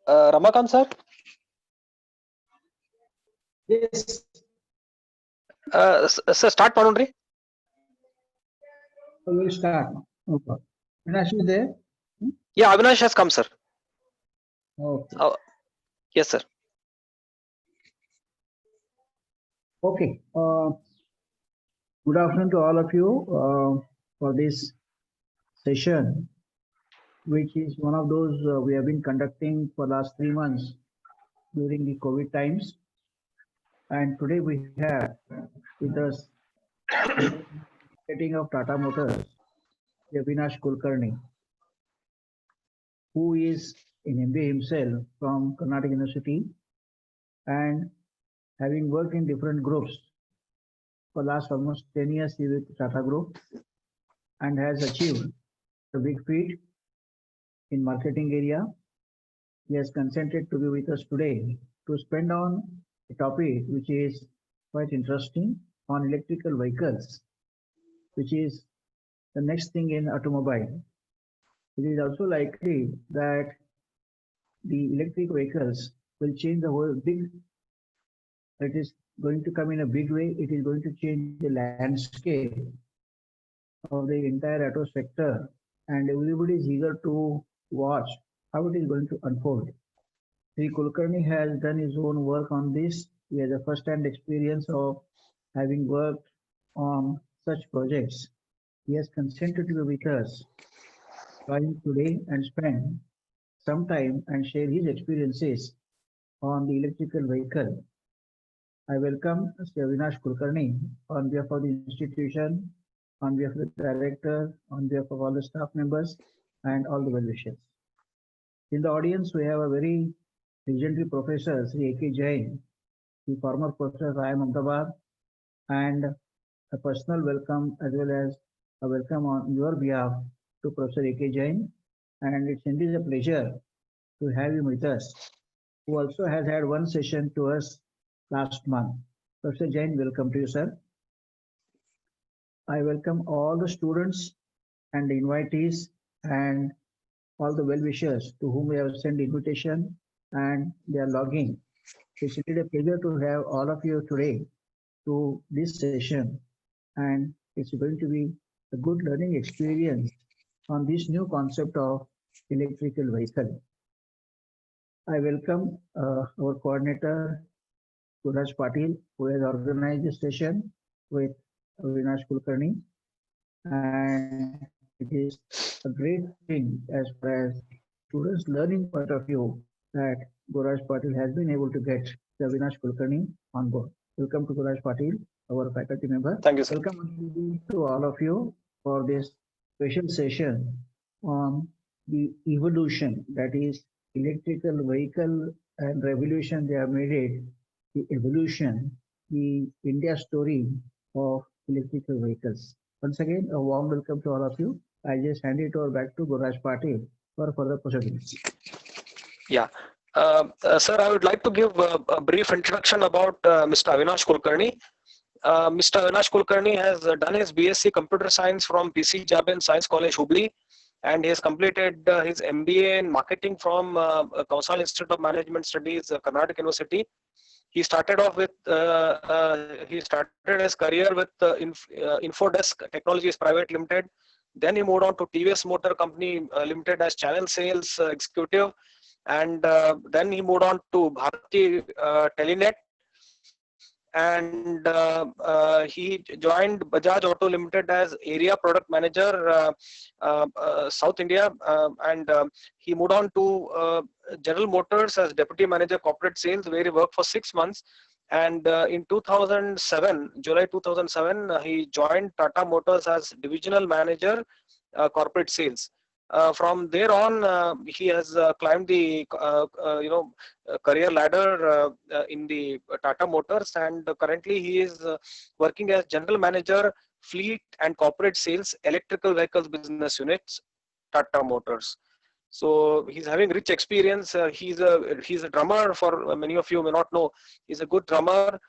Ramakant sir? Yes. Sir, start Panundri. We'll start. Okay. Avinash, you there? Yeah, Avinash has come, sir. Okay. Yes, sir. Okay. Good afternoon to all of you for this session, which is one of those we have been conducting for last 3 months during the COVID times. And today we have with us marketing of Tata Motors, Avinash Kulkarni, who is an MBA himself from Karnataka University and having worked in different groups for last almost 10 years with Tata Group and has achieved a big feat in marketing area. He has consented to be with us today to spend on a topic which is quite interesting on electrical vehicles, which is the next thing in automobile. It is also likely that the electric vehicles will change the whole big, it is going to come in a big way. It is going to change the landscape of the entire auto sector, and everybody is eager to watch how it is going to unfold. Sri Kulkarni has done his own work on this. He has a first-hand experience of having worked on such projects. He has consented to be with us today and spend some time and share his experiences on the electrical vehicle. I welcome Mr. Avinash Kulkarni on behalf of the institution, on behalf of the director, on behalf of all the staff members and all the well-wishers. In the audience, we have a very legendary professor, Sri A.K. Jain, the former professor of IIM Ahmedabad, and a personal welcome as well as a welcome on your behalf to Professor A.K. Jain. And it's indeed a pleasure to have him with us, who also has had one session to us last month. Professor Jain, welcome to you, sir. I welcome all the students and the invitees and all the well-wishers to whom we have sent invitation and they are logging. It's indeed a pleasure to have all of you today to this session, and it's going to be a good learning experience on this new concept of electrical vehicle. I welcome our coordinator, Suraj Patil, who has organized this session with Avinash Kulkarni. And it is a great thing as far as students' learning point of view that Guraj Patil has been able to get Avinash Kulkarni on board. Welcome to Guraj Patil, our faculty member. Thank you, sir. Welcome to all of you for this special session on the evolution, that is electrical vehicle and revolution they have made it, the evolution, the India story of electrical vehicles. Once again, a warm welcome to all of you. I just hand it over back to Guraj Patil for further proceedings. Yeah. Sir, I would like to give a brief introduction about Mr. Avinash Kulkarni. Mr. Avinash Kulkarni has done his BSc Computer Science from PC Jaban Science College, Hubli, and he has completed his MBA in Marketing from Kausal Institute of Management Studies, Karnataka University. He started off with he started his career with Infodesk Technologies Private Limited. Then he moved on to TVS Motor Company Limited as Channel Sales Executive, and then he moved on to Bharti Telenet, and he joined Bajaj Auto Limited as Area Product Manager South India, and he moved on to General Motors as Deputy Manager Corporate Sales, where he worked for 6 months. And in 2007, July 2007, he joined Tata Motors as Divisional Manager Corporate Sales. From there on, he has climbed the career ladder in the Tata Motors, and currently he is working as General Manager Fleet and Corporate Sales, Electrical Vehicles Business Units, Tata Motors. So he's having rich experience. He's a drummer. For many of you may not know, he's a good drummer.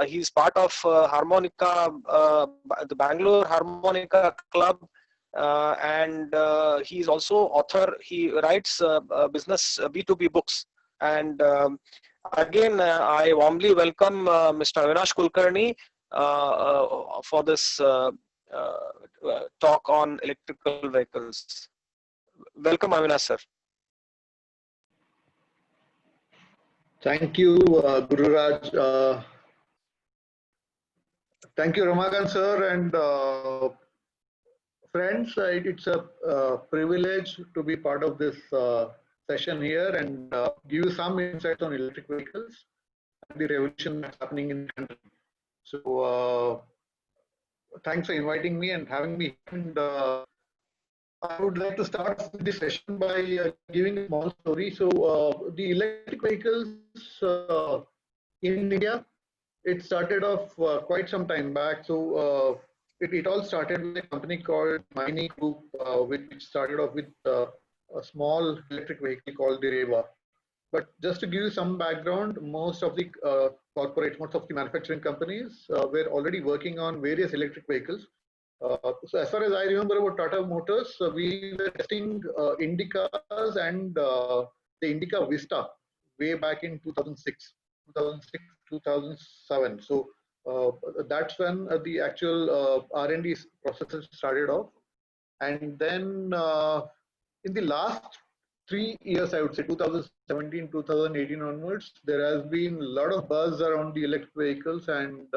He's part of Harmonica, the Bangalore Harmonica Club, and he's also author. He writes business B2B books. And again, I warmly welcome Mr. Avinash Kulkarni for this talk on electrical vehicles. Welcome, Avinash sir. Thank you, Gururaj. Thank you, Ramakant sir, and friends. It's a privilege to be part of this session here and give you some insights on electric vehicles and the revolution that's happening in the country. So, thanks for inviting me and having me. And I would like to start this session by giving a small story. So, the electric vehicles in India, it started off quite some time back. So, it all started with a company called Maini Group, which started off with a small electric vehicle called the Reva. But just to give you some background, most of the corporates, most of the manufacturing companies were already working on various electric vehicles. So as far as I remember about Tata Motors, we were testing Indicas and the Indica Vista way back in 2006, 2007. So that's when the actual R&D processes started off. And then in the last 3 years, I would say 2017, 2018 onwards, there has been a lot of buzz around the electric vehicles, and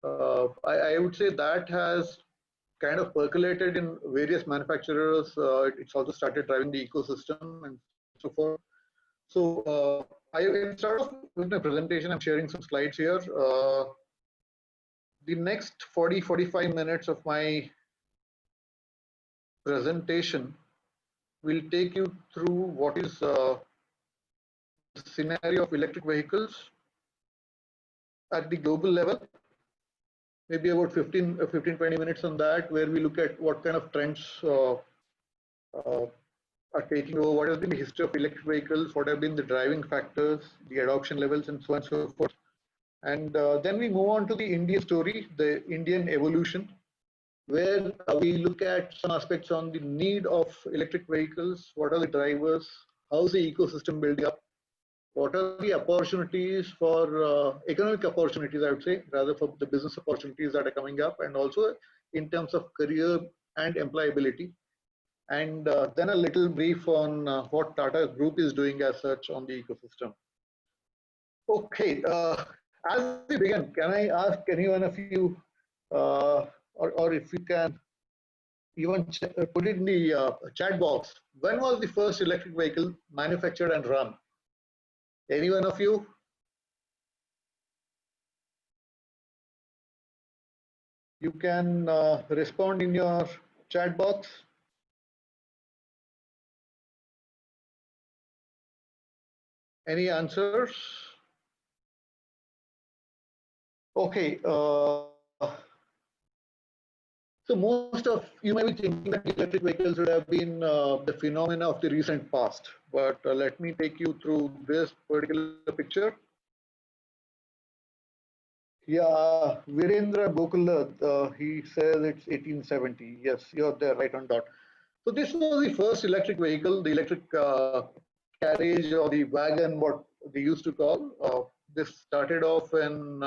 I would say that has kind of percolated in various manufacturers. It's also started driving the ecosystem and so forth. So I will start off with my presentation. I'm sharing some slides here. The next 40-45 minutes of my presentation will take you through what is the scenario of electric vehicles at the global level. Maybe about 15-20 minutes on that, where we look at what kind of trends are taking over, what has been the history of electric vehicles, what have been the driving factors, the adoption levels, and so on and so forth. And then we move on to the Indian story, the Indian evolution, where we look at some aspects on the need of electric vehicles, what are the drivers, how's the ecosystem building up, what are the opportunities for economic opportunities, I would say, rather for the business opportunities that are coming up, and also in terms of career and employability. And then a little brief on what Tata Group is doing as such on the ecosystem. Okay, as we begin, can I ask any one of you, or if you can even put it in the chat box, when was the first electric vehicle manufactured and run? Any one of you? You can respond in your chat box. Any answers? Okay. So most of you may be thinking that electric vehicles would have been the phenomena of the recent past, but let me take you through this particular picture. Yeah, Virendra Gokula, he says it's 1870. Yes, you're there, right on dot. So this was the first electric vehicle, the electric carriage or the wagon, what they used to call. This started off in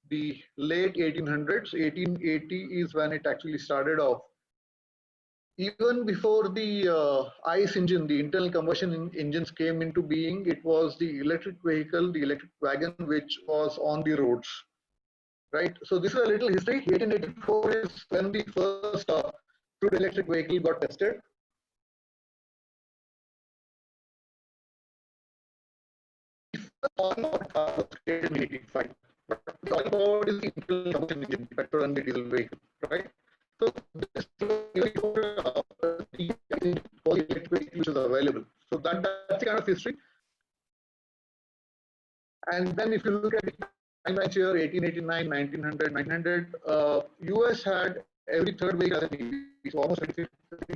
the late 1800s. 1880 is when it actually started off. Even before the ICE engine, the internal combustion engines came into being, it was the electric vehicle, the electric wagon, which was on the roads. Right. So this is a little history. 1884 is when the first crude electric vehicle got tested. All was created in 1885. What we talk about is the internal combustion engine, the petrol and the diesel vehicle, right? So this the electric vehicle which is available. So that's the kind of history. And then if you look at the timelines here, 1889, 1900, 1900. US had every third vehicle as an EV, so almost 50%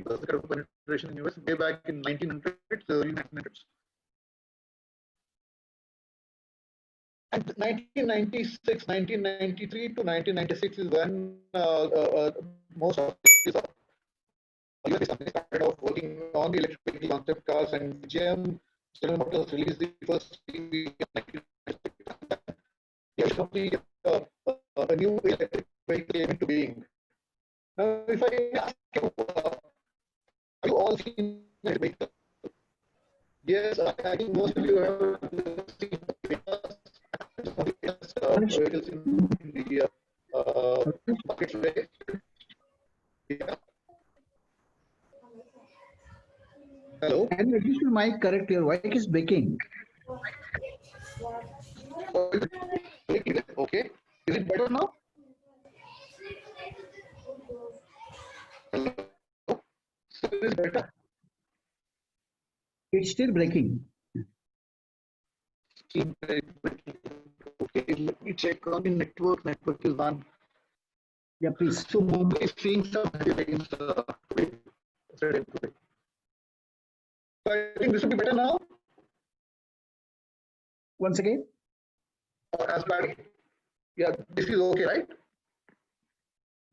of penetration in US way back in 1900s, early 1900s. And 1996, 1993 to 1996 is when most of these US companies started off working on the electric vehicle concept cars, and GM General Motors released the first EV in 1996. A new electric vehicle came into being. Now, if I ask you, have you all seen that vehicle? Yes, I think most of you have seen vehicles in the market today. Yeah. Hello. Can you adjust your mic? Correct, your mic is breaking. Okay. Is it better now? Hello. So it is better. It's still breaking. Okay, let me check on the network. Network is on. Yeah, please. So Mumbai is seeing some heavy rains today. So I think this will be better now. Once again. As bad. Yeah, this is okay, right?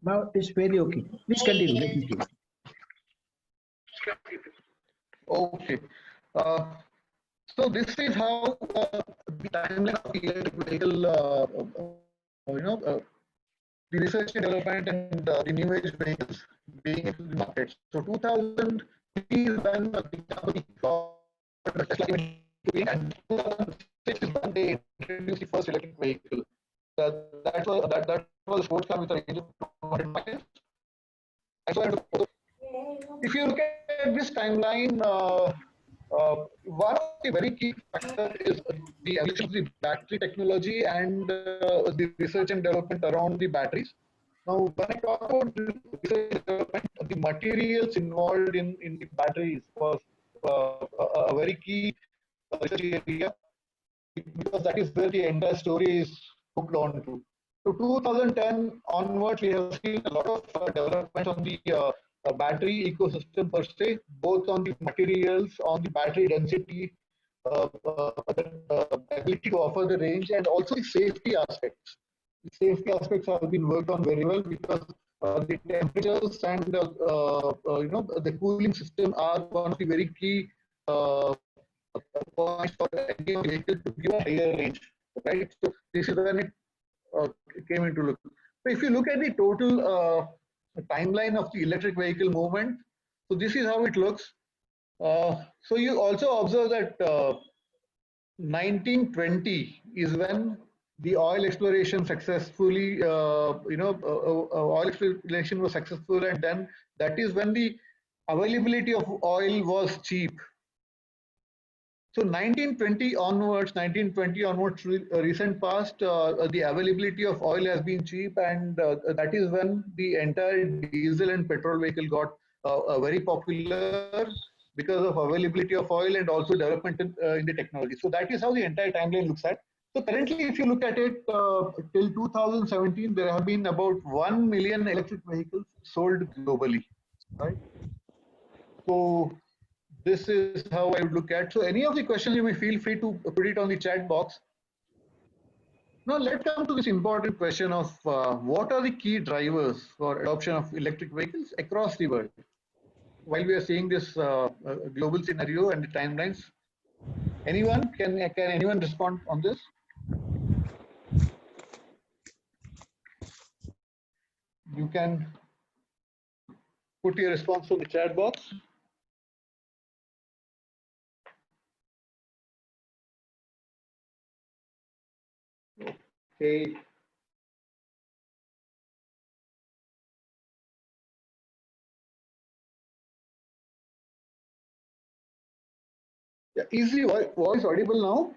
Now it's fairly okay. Please continue. Let me see. Okay. So this is how the timeline of the electric vehicle, the research and development and the new age vehicles being into the market. So 2003 is when the company got Tesla came into being, and 2006 is when they introduced the first electric vehicle. That was a sports car with a range of 200 miles. If you look at this timeline, one of the very key factors is the evolution of the battery technology and the research and development around the batteries. Now, when I talk about research and development, the materials involved in the batteries was a very key research area, because that is where the entire story is hooked on to. So 2010 onwards, we have seen a lot of development on the battery ecosystem per se, both on the materials, on the battery density, the ability to offer the range, and also the safety aspects. The safety aspects have been worked on very well, because the temperatures and the cooling system are one of the very key points for any vehicle to give a higher range, right? So this is when it came into look. So if you look at the total timeline of the electric vehicle movement, so this is how it looks. So you also observe that 1920 is when the oil exploration successfully, oil exploration was successful, and then that is when the availability of oil was cheap. So 1920 onwards, recent past, the availability of oil has been cheap, and that is when the entire diesel and petrol vehicle got very popular, because of availability of oil and also development in the technology. So that is how the entire timeline looks at. So currently, if you look at it, till 2017, there have been about 1 million electric vehicles sold globally, right? So this is how I would look at. So any of the questions, you may feel free to put it on the chat box. Now let's come to this important question of what are the key drivers for adoption of electric vehicles across the world? While we are seeing this global scenario and the timelines, can anyone respond on this? You can put your response on the chat box. Okay. Yeah, is the voice audible now?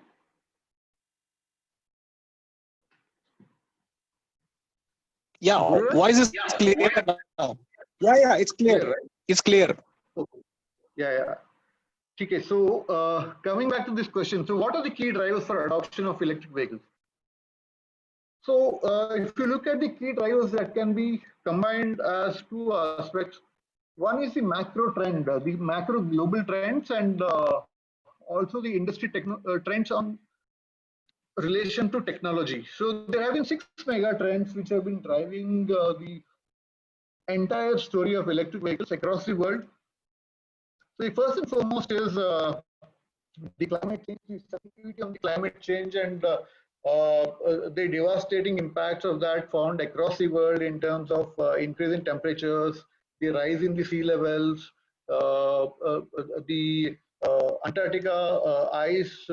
Yeah, voice is clear now. Yeah, it's clear. Clear, right? It's clear. Okay. Yeah. Okay, so coming back to this question, so what are the key drivers for adoption of electric vehicles? So if you look at the key drivers that can be combined as two aspects, one is the macro trend, the macro global trends, and also the industry trends on relation to technology. So there have been 6 mega trends which have been driving the entire story of electric vehicles across the world. So the first and foremost is the climate change, the sensitivity on the climate change, and the devastating impacts of that found across the world in terms of increase in temperatures, the rise in the sea levels, the Antarctica ice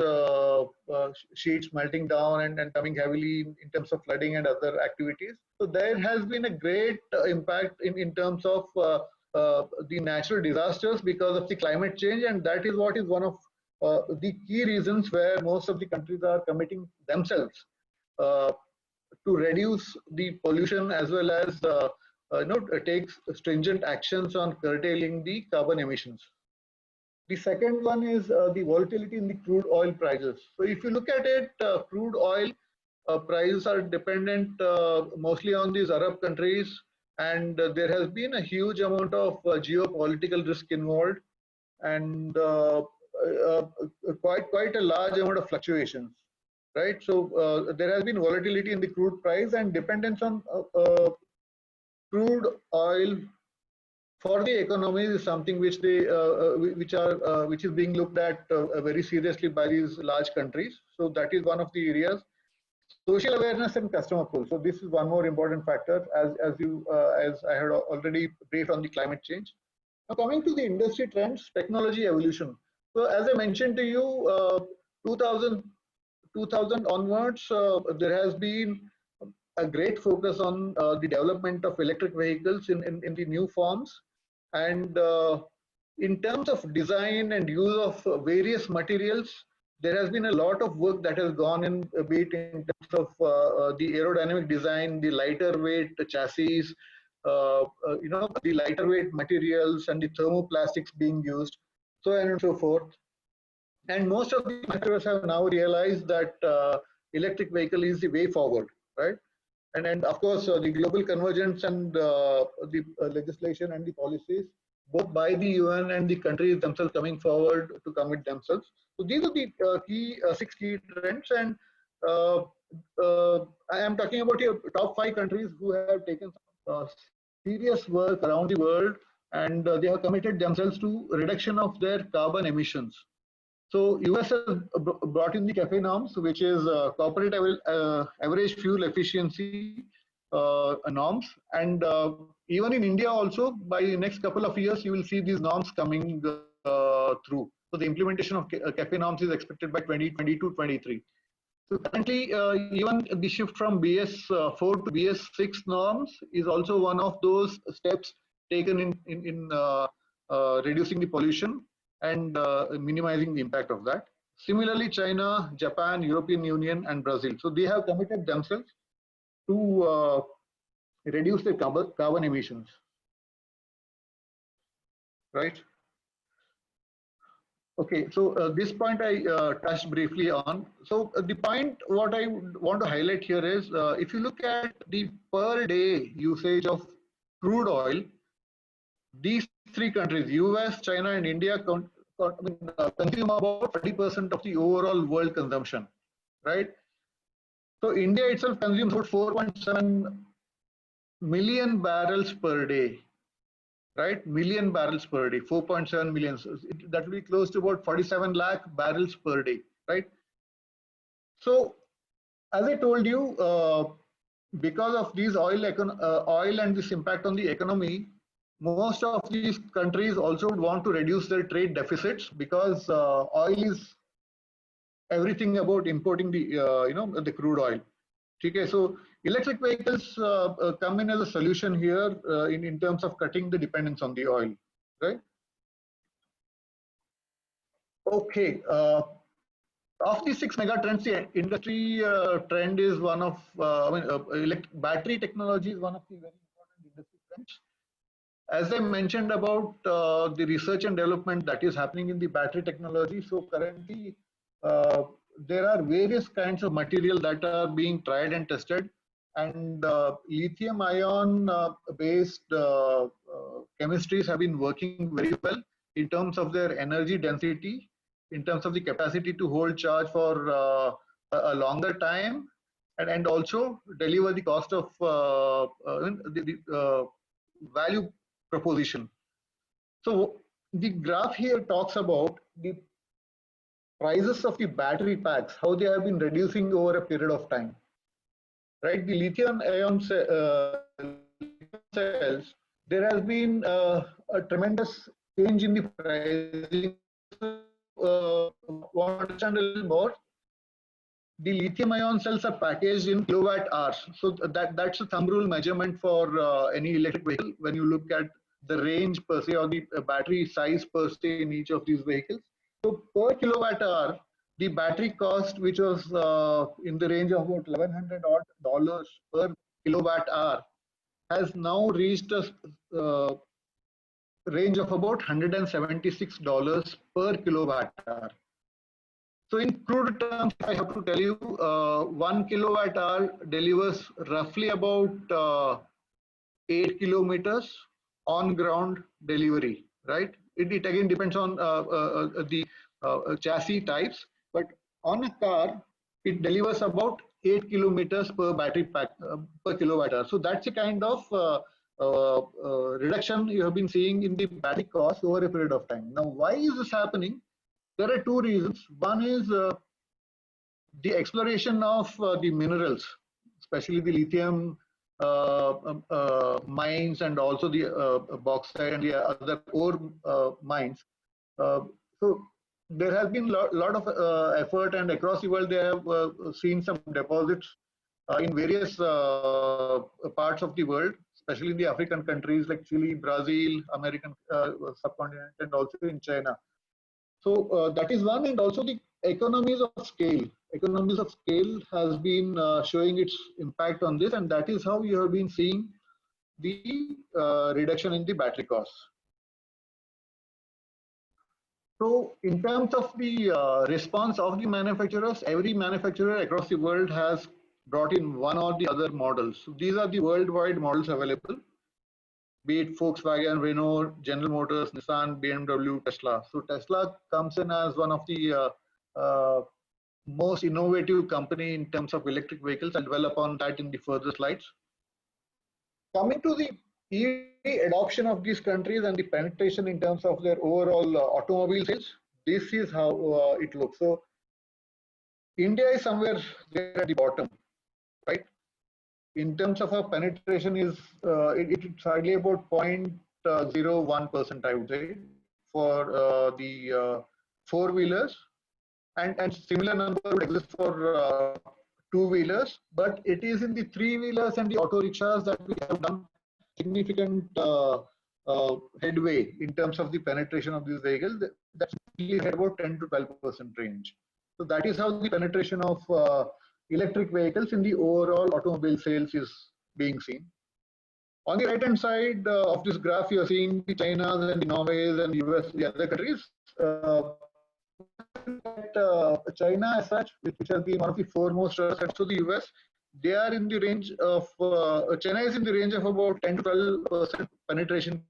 sheets melting down and coming heavily in terms of flooding and other activities. So there has been a great impact in terms of the natural disasters because of the climate change, and that is what is one of the key reasons where most of the countries are committing themselves uh, to reduce the pollution as well as take stringent actions on curtailing the carbon emissions. The second one is the volatility in the crude oil prices. So if you look at it, crude oil prices are dependent mostly on these Arab countries, and there has been a huge amount of geopolitical risk involved, and uh, quite a large amount of fluctuations, right? So there has been volatility in the crude price and dependence on crude oil for the economy is something which which is being looked at very seriously by these large countries. So that is one of the areas. Social awareness and customer pull. So this is one more important factor, as I had already briefed on the climate change. Now coming to the industry trends, technology evolution. So as I mentioned to you, 2000 onwards, there has been a great focus on the development of electric vehicles in the new forms. And in terms of design and use of various materials, there has been a lot of work that has gone in, be it in terms of the aerodynamic design, the lighter weight chassis, the lighter weight materials and the thermoplastics being used, so on and so forth. And most of the manufacturers have now realized that electric vehicle is the way forward, right? And of course, the global convergence and the legislation and the policies, both by the UN and the countries themselves coming forward to commit themselves. So these are the six key trends, and uh, I am talking about your top 5 countries who have taken serious work around the world, and they have committed themselves to reduction of their carbon emissions. So US has brought in the CAFE norms, which is corporate average fuel efficiency norms. And even in India also, by the next couple of years, you will see these norms coming through. So the implementation of CAFE norms is expected by 2022-23. So currently, even the shift from BS4 to BS6 norms is also one of those steps taken in reducing the pollution and minimizing the impact of that. Similarly, China, Japan, European Union, and Brazil. So they have committed themselves to reduce their carbon emissions, right? Okay, so this point I touched briefly on. So the point what I want to highlight here is, if you look at the per day usage of crude oil, these 3 countries, US, China, and India, consume about 40% of the overall world consumption, right? So India itself consumes about 4.7 million barrels per day, right? Million barrels per day, 4.7 million. So that will be close to about 47 lakh barrels per day, right? So as I told you, because of these oil and this impact on the economy, most of these countries also would want to reduce their trade deficits, because oil is everything about importing the the crude oil. Okay, so electric vehicles come in as a solution here in terms of cutting the dependence on the oil, right? Okay. Of the 6 mega trends, the industry trend is one of, battery technology is one of the very important industry trends. As I mentioned about the research and development that is happening in the battery technology, so currently there are various kinds of material that are being tried and tested. and lithium ion based chemistries have been working very well in terms of their energy density, in terms of the capacity to hold charge for a longer time, and also deliver the cost of the value proposition. So the graph here talks about the prices of the battery packs, how they have been reducing over a period of time. Right, the lithium ion cells, there has been a tremendous change in the pricing. Want to understand a little more? The lithium ion cells are packaged in kilowatt hours. So that's a thumb rule measurement for any electric vehicle when you look at the range per se or the battery size per se in each of these vehicles. So per kilowatt hour, the battery cost, which was in the range of about $1,100 per kilowatt hour, has now reached a range of about $176 per kilowatt hour. So in crude terms, I have to tell you, 1 kilowatt hour delivers roughly about 8 kilometers on ground delivery, right? It again depends on the chassis types, but on a car, it delivers about 8 kilometers per battery pack per kilowatt hour. So that's a kind of reduction you have been seeing in the battery cost over a period of time. Now, why is this happening? There are two reasons. One is the exploration of the minerals, especially the lithium mines and also the bauxite and the other ore mines. So there has been a lot of effort, and across the world they have seen some deposits in various parts of the world, especially in the African countries like Chile, Brazil, American subcontinent, and also in China. So that is one, and also the economies of scale. Economies of scale has been showing its impact on this, and that is how you have been seeing the reduction in the battery costs. So in terms of the response of the manufacturers, every manufacturer across the world has brought in one or the other models. So these are the worldwide models available, be it Volkswagen, Renault, General Motors, Nissan, BMW, Tesla. So Tesla comes in as one of the most innovative company in terms of electric vehicles. I'll dwell upon that in the further slides. Coming to the EV adoption of these countries and the penetration in terms of their overall automobile sales, this is how it looks. So India is somewhere there at the bottom, right? In terms of our penetration is it's hardly about 0.01%, I would say, for the four-wheelers, and similar number would exist for two-wheelers, but it is in the three-wheelers and the auto rickshaws that we have done significant headway in terms of the penetration of these vehicles. That's at about 10 to 12% range. So that is how the penetration of electric vehicles in the overall automobile sales is being seen. On the right hand side of this graph, you are seeing the China and the Norways and the US, the other countries. China as such, which has been one of the foremost, so the US, they are in the range of, China is in the range of about 10 to 12% penetration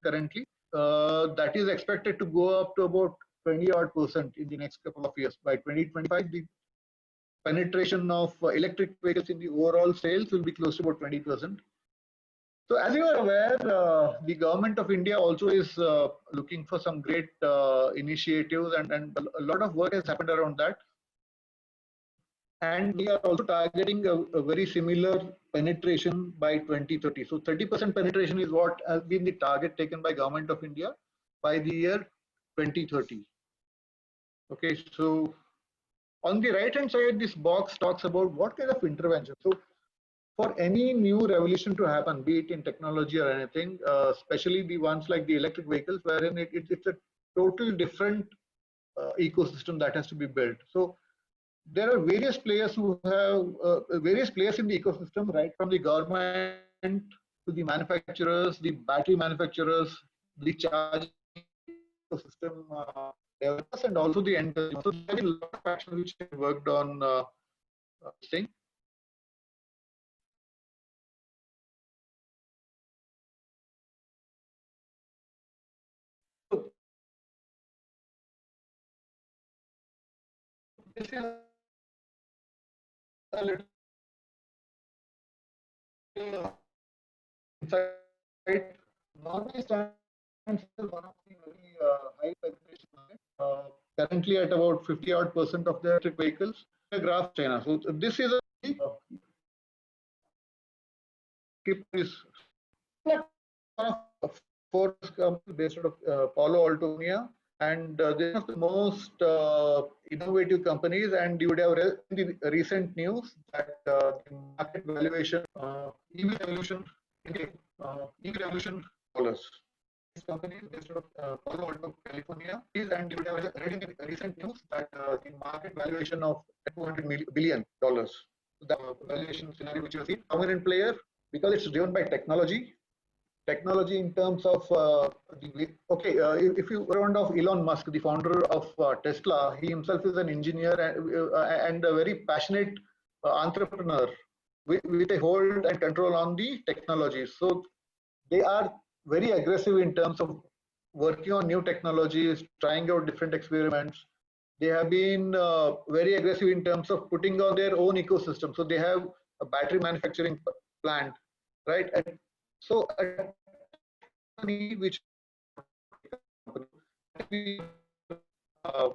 currently. That is expected to go up to about 20% in the next couple of years. By 2025, the penetration of electric vehicles in the overall sales will be close to about 20%. So as you are aware, the government of India also is looking for some great initiatives, and a lot of work has happened around that. And we are also targeting a very similar penetration by 2030. So 30% penetration is what has been the target taken by government of India by the year 2030. Okay, so on the right hand side, this box talks about what kind of intervention. So for any new revolution to happen, be it in technology or anything, especially the ones like the electric vehicles, wherein it's a total different ecosystem that has to be built. So there are various players who have various players in the ecosystem, right from the government to the manufacturers, the battery manufacturers, the charging ecosystem developers, and also the end consumers. So there have been a lot of actions which have worked on this thing. this is a little insight. Norway stands as one of the very high penetration markets, currently at about 50% of the electric vehicles. The graph China. So this is a is four companies based out of Palo Alto, California, and they're one of the most innovative companies. And you would have read in the recent news that the market valuation, EV Revolution, EV Revolution dollars. This company is based out of Palo Alto, California, and you would have read in the recent news that the market valuation of $200 billion. The valuation scenario which you have seen, dominant player because it's driven by technology. Technology in terms of if you round off Elon Musk, the founder of Tesla, he himself is an engineer and a very passionate entrepreneur with a hold and control on the technology. So they are very aggressive in terms of working on new technologies, trying out different experiments. They have been very aggressive in terms of putting on their own ecosystem. So they have a battery manufacturing plant, right? And so a company which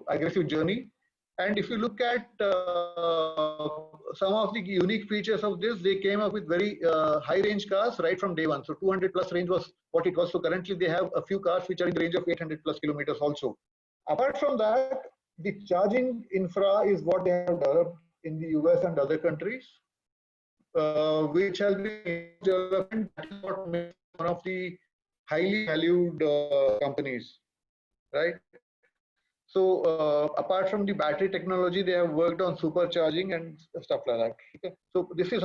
aggressive journey. And if you look at some of the unique features of this, they came up with very high range cars right from day one. So 200 plus range was what it was. So currently they have a few cars which are in the range of 800 plus kilometers also. Apart from that, the charging infra is what they have developed in the US and other countries, which has been development. That is what makes one of the highly valued companies, right? So apart from the battery technology, they have worked on supercharging and stuff like that. Okay? So this is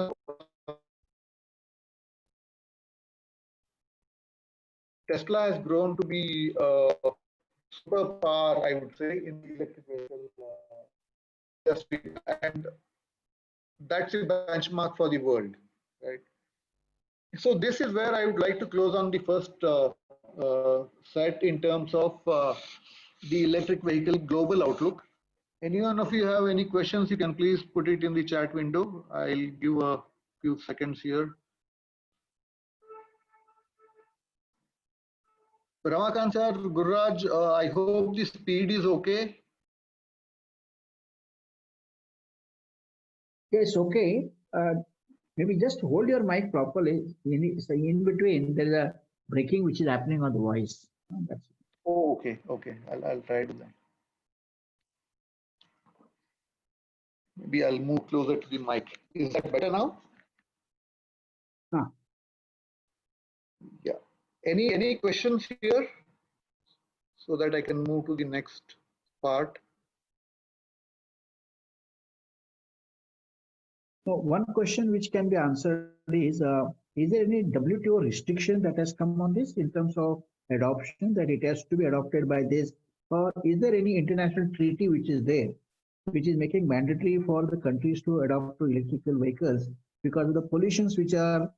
Tesla has grown to be superpower, I would say, in the electric vehicle industry, and that's a benchmark for the world, right? So this is where I would like to close on the first set in terms of the electric vehicle global outlook. Anyone of you have any questions, you can please put it in the chat window. I'll give a few seconds here. Ramakant sir, Gurraj, I hope the speed is okay. Yes, okay. Maybe just hold your mic properly. In between, there is a breaking which is happening on the voice. That's it. Oh, okay, okay. I'll try to that. Maybe I'll move closer to the mic. Is that better now? Huh. Yeah. Any questions here so that I can move to the next part? So one question which can be answered is there any WTO restriction that has come on this in terms of adoption, that it has to be adopted by this, or is there any international treaty which is there, which is making mandatory for the countries to adopt to electrical vehicles because of the pollutions which are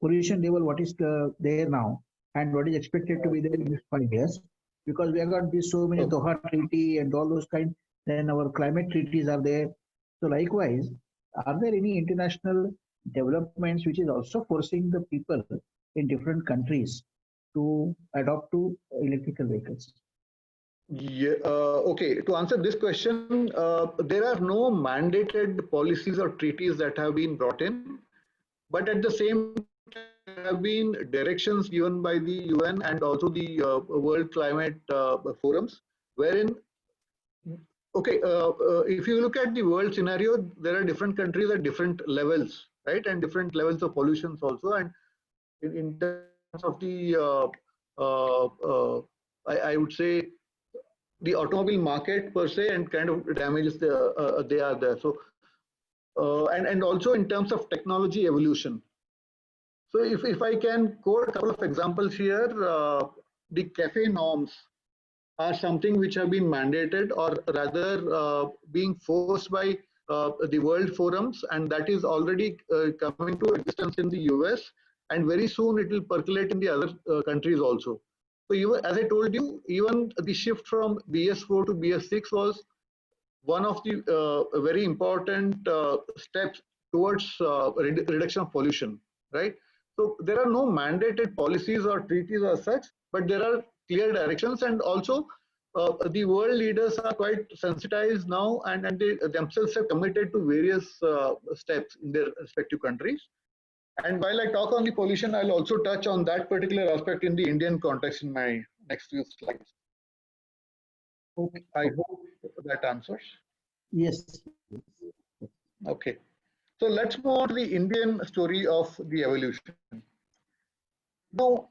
pollution level what is there now and what is expected to be there in the next 5 years, because we have got this so many Doha Treaty and all those kind, then our climate treaties are there. So likewise, are there any international developments which is also forcing the people in different countries to adopt to electrical vehicles? Yeah, okay, to answer this question, there are no mandated policies or treaties that have been brought in, but at the same time, there have been directions given by the UN and also the World Climate Forums, wherein, okay, if you look at the world scenario, there are different countries at different levels, right, and different levels of pollutions also, and in terms of the, I would say, the automobile market per se and kind of damages they are there. So and also in terms of technology evolution. So if I can quote a couple of examples here, the CAFE norms are something which have been mandated or rather being forced by the world forums, and that is already coming to existence in the US, and very soon it will percolate in the other countries also. So even, as I told you, even the shift from BS4 to BS6 was one of the very important steps towards reduction of pollution, right? So there are no mandated policies or treaties as such, but there are clear directions, and also the world leaders are quite sensitized now, and they themselves have committed to various steps in their respective countries. And while I talk on the pollution, I'll also touch on that particular aspect in the Indian context in my next few slides. Okay, I hope that answers. Yes. Okay, so let's move on to the Indian story of the evolution. Now,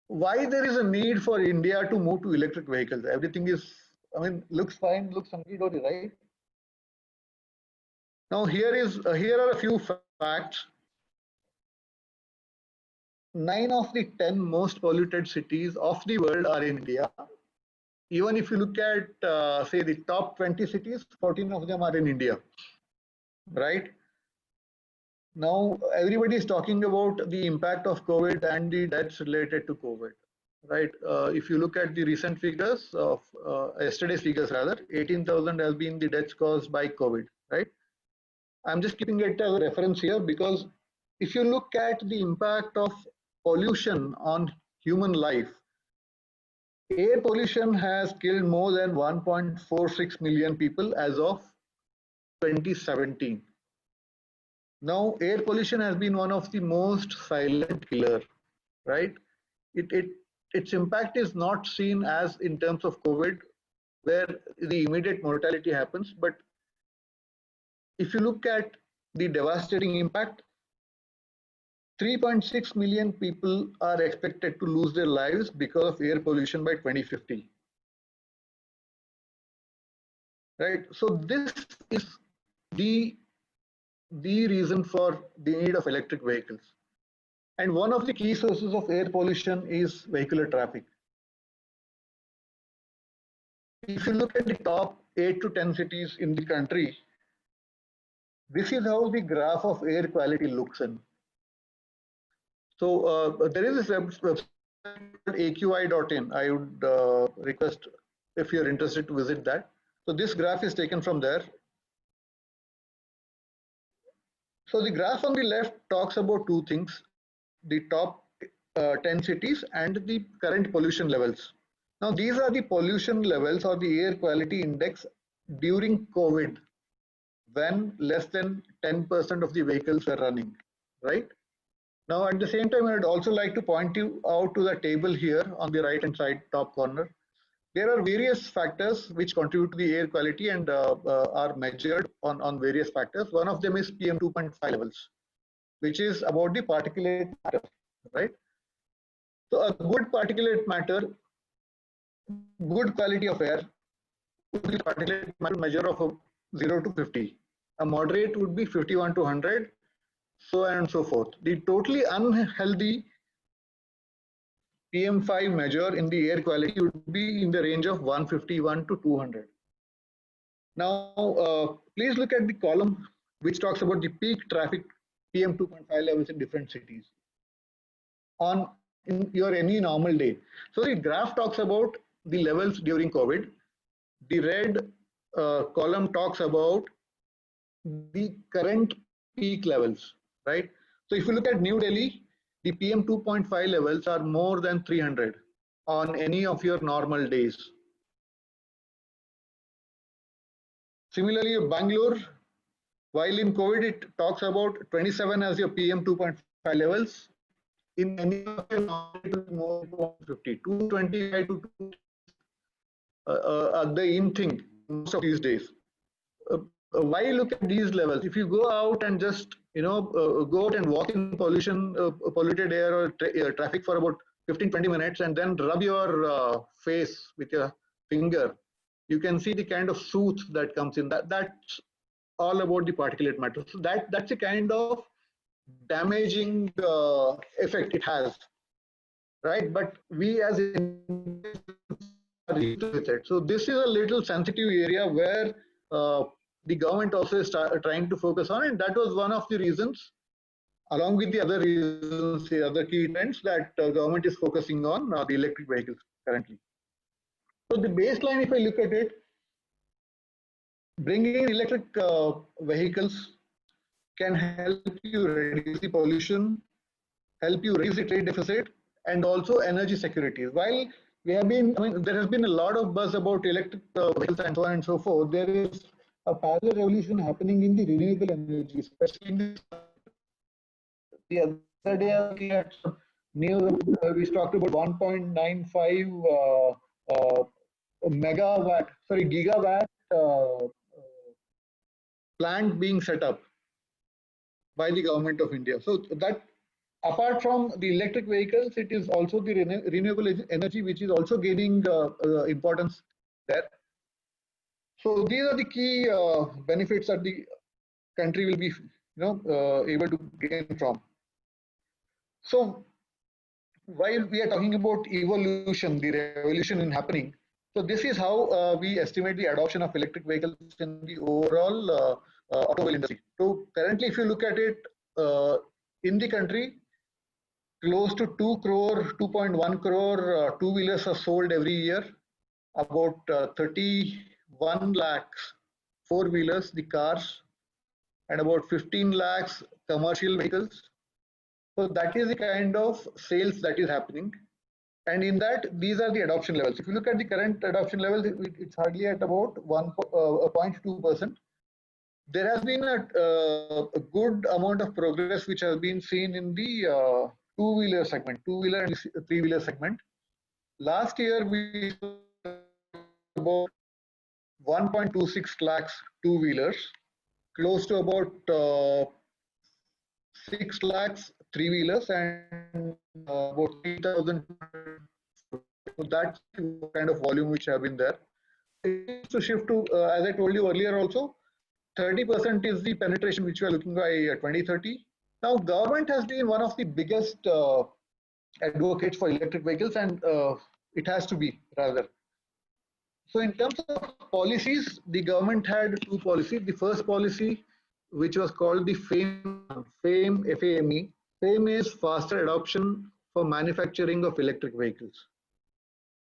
why there is a need for India to move to electric vehicles? Everything is, I mean, looks fine, looks hunky-dory, right? Now, here are a few facts. 9 of the 10 most polluted cities of the world are in India. Even if you look at, say, the top 20 cities, 14 of them are in India, right? Now, everybody is talking about the impact of COVID and the deaths related to COVID, right? If you look at the recent figures of yesterday's figures, rather, 18,000 has been the deaths caused by COVID, right? I'm just keeping it as a reference here because if you look at the impact of pollution on human life, air pollution has killed more than 1.46 million people as of 2017. Now, air pollution has been one of the most silent killer, right? Its impact is not seen as in terms of COVID, where the immediate mortality happens. But if you look at the devastating impact, 3.6 million people are expected to lose their lives because of air pollution by 2050. Right? So this is the reason for the need of electric vehicles. And one of the key sources of air pollution is vehicular traffic. If you look at the top 8 to 10 cities in the country, this is how the graph of air quality looks in. So there is this website aqi.in. I would request if you're interested to visit that. So this graph is taken from there. So the graph on the left talks about two things, the top 10 cities and the current pollution levels. Now these are the pollution levels or the air quality index during COVID, when less than 10% of the vehicles were running, right? Now at the same time, I would also like to point you out to the table here on the right hand side top corner. There are various factors which contribute to the air quality and are measured on various factors. One of them is PM 2.5 levels, which is about the particulate matter, right? So a good particulate matter, good quality of air, would be particulate matter measure of 0 to 50. A moderate would be 51 to 100, so on and so forth. The totally unhealthy PM5 measure in the air quality would be in the range of 151 to 200. Now, please look at the column which talks about the peak traffic PM 2.5 levels in different cities on in your any normal day. So the graph talks about the levels during COVID. The red column talks about the current peak levels, right? So if you look at New Delhi, the PM 2.5 levels are more than 300 on any of your normal days. Similarly, Bangalore, while in COVID it talks about 27 as your PM 2.5 levels, in any of your normal days more than 150, 225 to the in thing most of these days. Why look at these levels? If you go out and just go out and walk in polluted air or traffic for about 15-20 minutes and then rub your face with your finger, you can see the kind of soot that comes in. That's all about the particulate matter. So that's a kind of damaging effect it has, right? But we as Indians are used to it. So this is a little sensitive area where the government also is trying to focus on, and that was one of the reasons, along with the other reasons, the other key trends that government is focusing on the electric vehicles currently. So the baseline, if I look at it, bringing in electric vehicles can help you reduce the pollution, help you reduce the trade deficit, and also energy security. While we have been, there has been a lot of buzz about electric vehicles and so on and so forth. There is a parallel revolution happening in the renewable energy, especially in the other day. I was looking at some news. We talked about 1.95 megawatt, sorry, gigawatt plant being set up by the government of India. So that, apart from the electric vehicles, it is also the renewable energy which is also gaining importance there. So these are the key benefits that the country will be, able to gain from. So while we are talking about evolution, the revolution in happening, so this is how we estimate the adoption of electric vehicles in the overall automobile industry. So currently, if you look at it, in the country, close to 2.1 crore two-wheelers are sold every year. About 31 lakhs four-wheelers, the cars, and about 15 lakhs commercial vehicles. So that is the kind of sales that is happening. And in that, these are the adoption levels. If you look at the current adoption levels, it's hardly at about 0.2%. There has been a good amount of progress which has been seen in the two-wheeler segment, two-wheeler and three-wheeler segment. Last year, we saw about 1.26 lakhs two-wheelers, close to about 6 lakhs three-wheelers, and about 3,000. So that's the kind of volume which have been there. It is to shift to, as I told you earlier also, 30% is the penetration which we are looking by 2030. Now, government has been one of the biggest advocates for electric vehicles, and it has to be, rather. So in terms of policies, the government had two policies. The first policy, which was called the FAME, F-A-M-E. FAME is faster adoption for manufacturing of electric vehicles,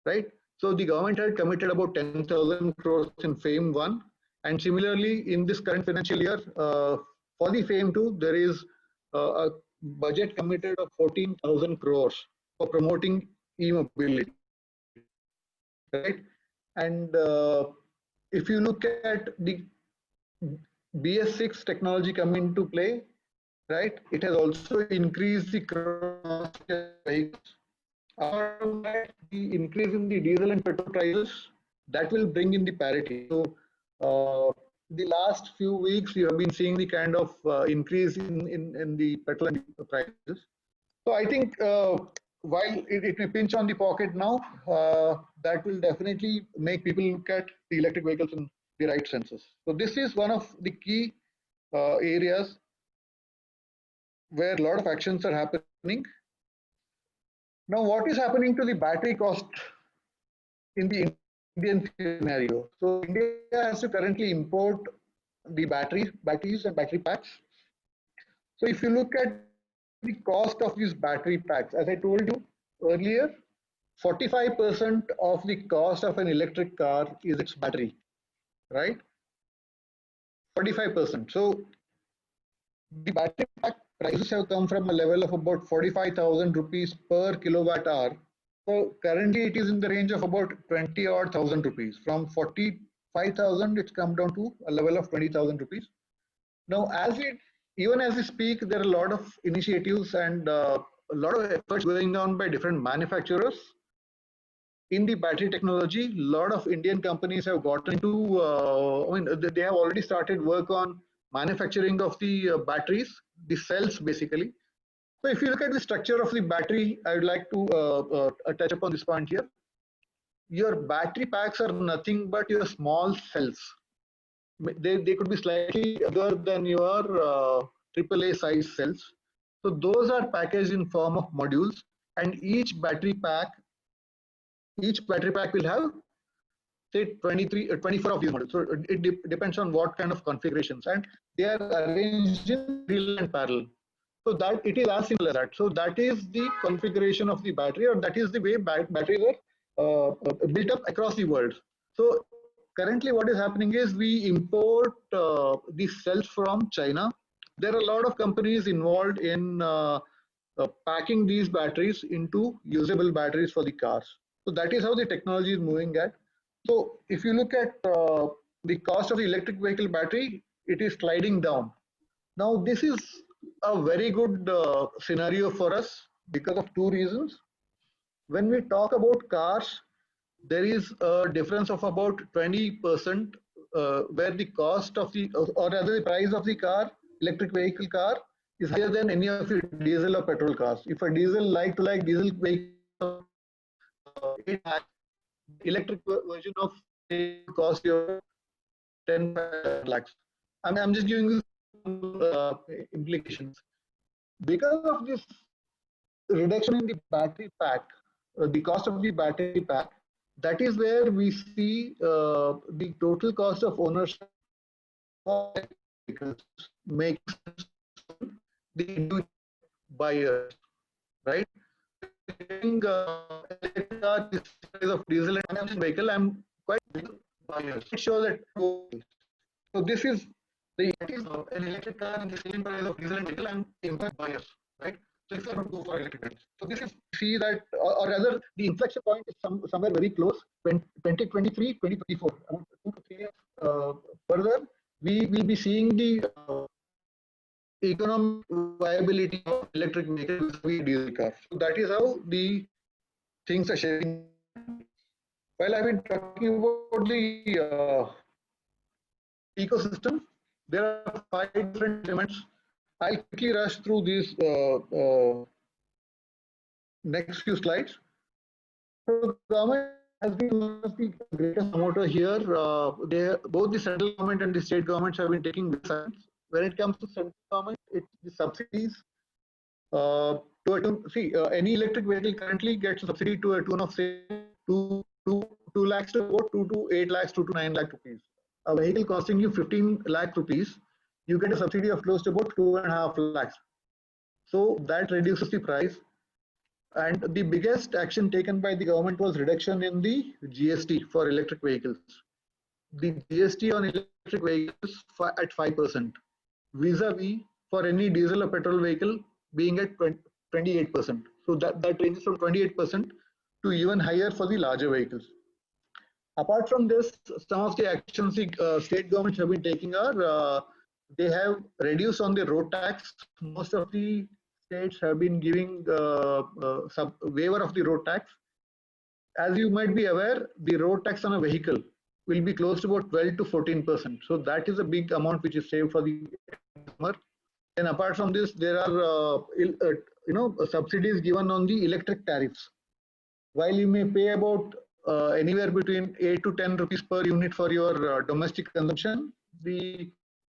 right? So the government had committed about 10,000 crores in FAME 1. And similarly, in this current financial year, for the FAME 2, there is a budget committed of 14,000 crores for promoting e-mobility, right? And if you look at the BS6 technology coming into play, right, it has also increased the cost of vehicles. The increase in the diesel and petrol prices, that will bring in the parity. So the last few weeks, you have been seeing the kind of increase in the petrol and the prices. So I think while it may pinch on the pocket now, that will definitely make people look at the electric vehicles in the right senses. So this is one of the key areas where a lot of actions are happening. Now, what is happening to the battery cost in the Indian scenario? So India has to currently import the batteries and battery packs. So if you look at the cost of these battery packs, as I told you earlier, 45% of the cost of an electric car is its battery, right? 45%. So the battery pack prices have come from a level of about 45,000 rupees per kilowatt hour. So currently it is in the range of about 20,000 odd rupees. From 45,000, it's come down to a level of 20,000 rupees. Now, even as we speak, there are a lot of initiatives and a lot of efforts going on by different manufacturers in the battery technology. A lot of Indian companies have gotten into, they have already started work on manufacturing of the batteries, the cells basically. So if you look at the structure of the battery, I would like to touch upon this point here. Your battery packs are nothing but your small cells. They could be slightly bigger than your AAA size cells. So those are packaged in form of modules, and each battery pack will have, say, 24 of these modules. So it depends on what kind of configurations, and they are arranged in parallel and parallel. So that it is as simple as that. So that is the configuration of the battery, or that is the way batteries are built up across the world. So currently what is happening is we import these cells from China. There are a lot of companies involved in packing these batteries into usable batteries for the cars. So that is how the technology is moving at. So if you look at the cost of the electric vehicle battery, it is sliding down. Now this is a very good scenario for us because of two reasons. When we talk about cars, there is a difference of about 20% where the cost of the, or rather the price of the car, electric vehicle car, is higher than any of the diesel or petrol cars. If a diesel like diesel vehicle, electric version of it cost you 10 lakhs. I'm just giving you implications. Because of this reduction in the battery pack, the cost of the battery pack, that is where we see the total cost of ownership makes the buyers, right? Of diesel and vehicle, I'm quite buyers. It shows that so this is the an electric car and the selling price of diesel and vehicle and impact buyers, right? So if you want to go for electric vehicles, so this is see that, or rather, the inflection point is somewhere very close. When 2023, 2024, about 2 to 3 years further, we will be seeing the economic viability of electric vehicles with diesel cars. So that is how the things are shaping. While I've been talking about the ecosystem, there are 5 different elements. I'll quickly rush through these next few slides. So the government has been one of the greatest promoter here. Both the central government and the state governments have been taking sides. When it comes to central government, it's the subsidies. Any electric vehicle currently gets a subsidy to a tune of say 2 lakhs to about 2 to 8 lakhs, 2 to 9 lakh rupees. A vehicle costing you 15 lakh rupees, you get a subsidy of close to about 2.5 lakhs. So that reduces the price. And the biggest action taken by the government was reduction in the GST for electric vehicles. The GST on electric vehicles at 5%, vis-a-vis for any diesel or petrol vehicle being at 28%. So that ranges from 28% to even higher for the larger vehicles. Apart from this, some of the actions the state governments have been taking are they have reduced on the road tax. Most of the states have been giving some waiver of the road tax. As you might be aware, the road tax on a vehicle will be close to about 12 to 14%. So that is a big amount which is saved for the customer. And apart from this, there are subsidies given on the electric tariffs. While you may pay about anywhere between 8 to 10 rupees per unit for your domestic consumption, the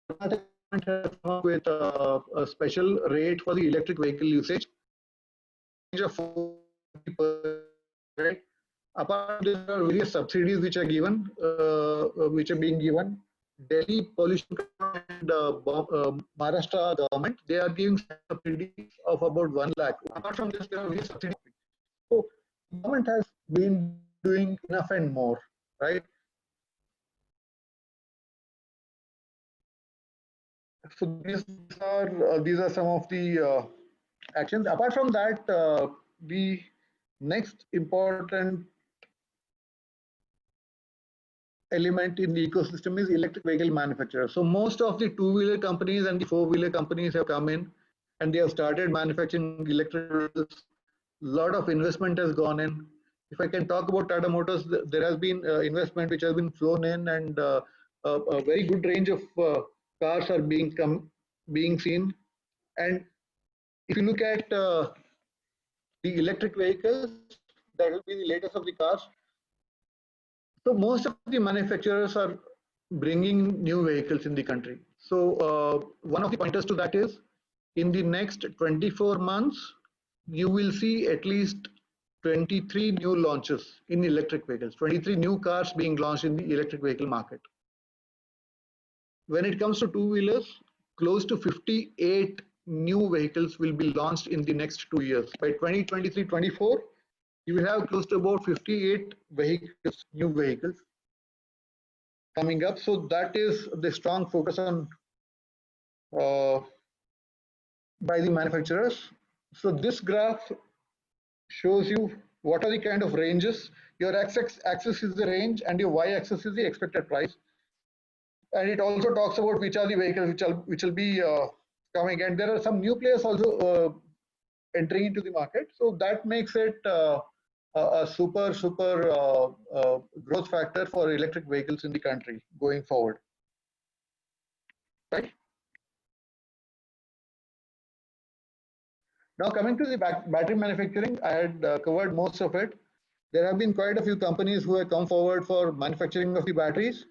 government has come up with a special rate for the electric vehicle usage. Right? Apart from this, there are various subsidies which are given, which are being given. Delhi pollution and Maharashtra government, they are giving subsidies of about 1 lakh. Apart from this, there are various subsidies. So government has been doing enough and more, right? So these are some of the actions. Apart from that, the next important element in the ecosystem is electric vehicle manufacturers. So most of the two-wheeler companies and the four-wheeler companies have come in and they have started manufacturing electric vehicles. A lot of investment has gone in. If I can talk about Tata Motors, there has been investment which has been flown in, and a very good range of cars are being seen. And if you look at the electric vehicles, that will be the latest of the cars. So most of the manufacturers are bringing new vehicles in the country. So one of the pointers to that is, in the next 24 months, you will see at least 23 new launches in electric vehicles, 23 new cars being launched in the electric vehicle market. When it comes to two-wheelers, close to 58 new vehicles will be launched in the next 2 years. By 2023-24, you will have close to about 58 vehicles, new vehicles. coming up. So that is the strong focus on by the manufacturers. So this graph shows you what are the kind of ranges. Your x-axis is the range and your y-axis is the expected price. And it also talks about which are the vehicles which will be coming. And there are some new players also entering into the market. So that makes it a super growth factor for electric vehicles in the country going forward. Right. Now coming to the battery manufacturing, I had covered most of it. There have been quite a few companies who have come forward for manufacturing of the batteries.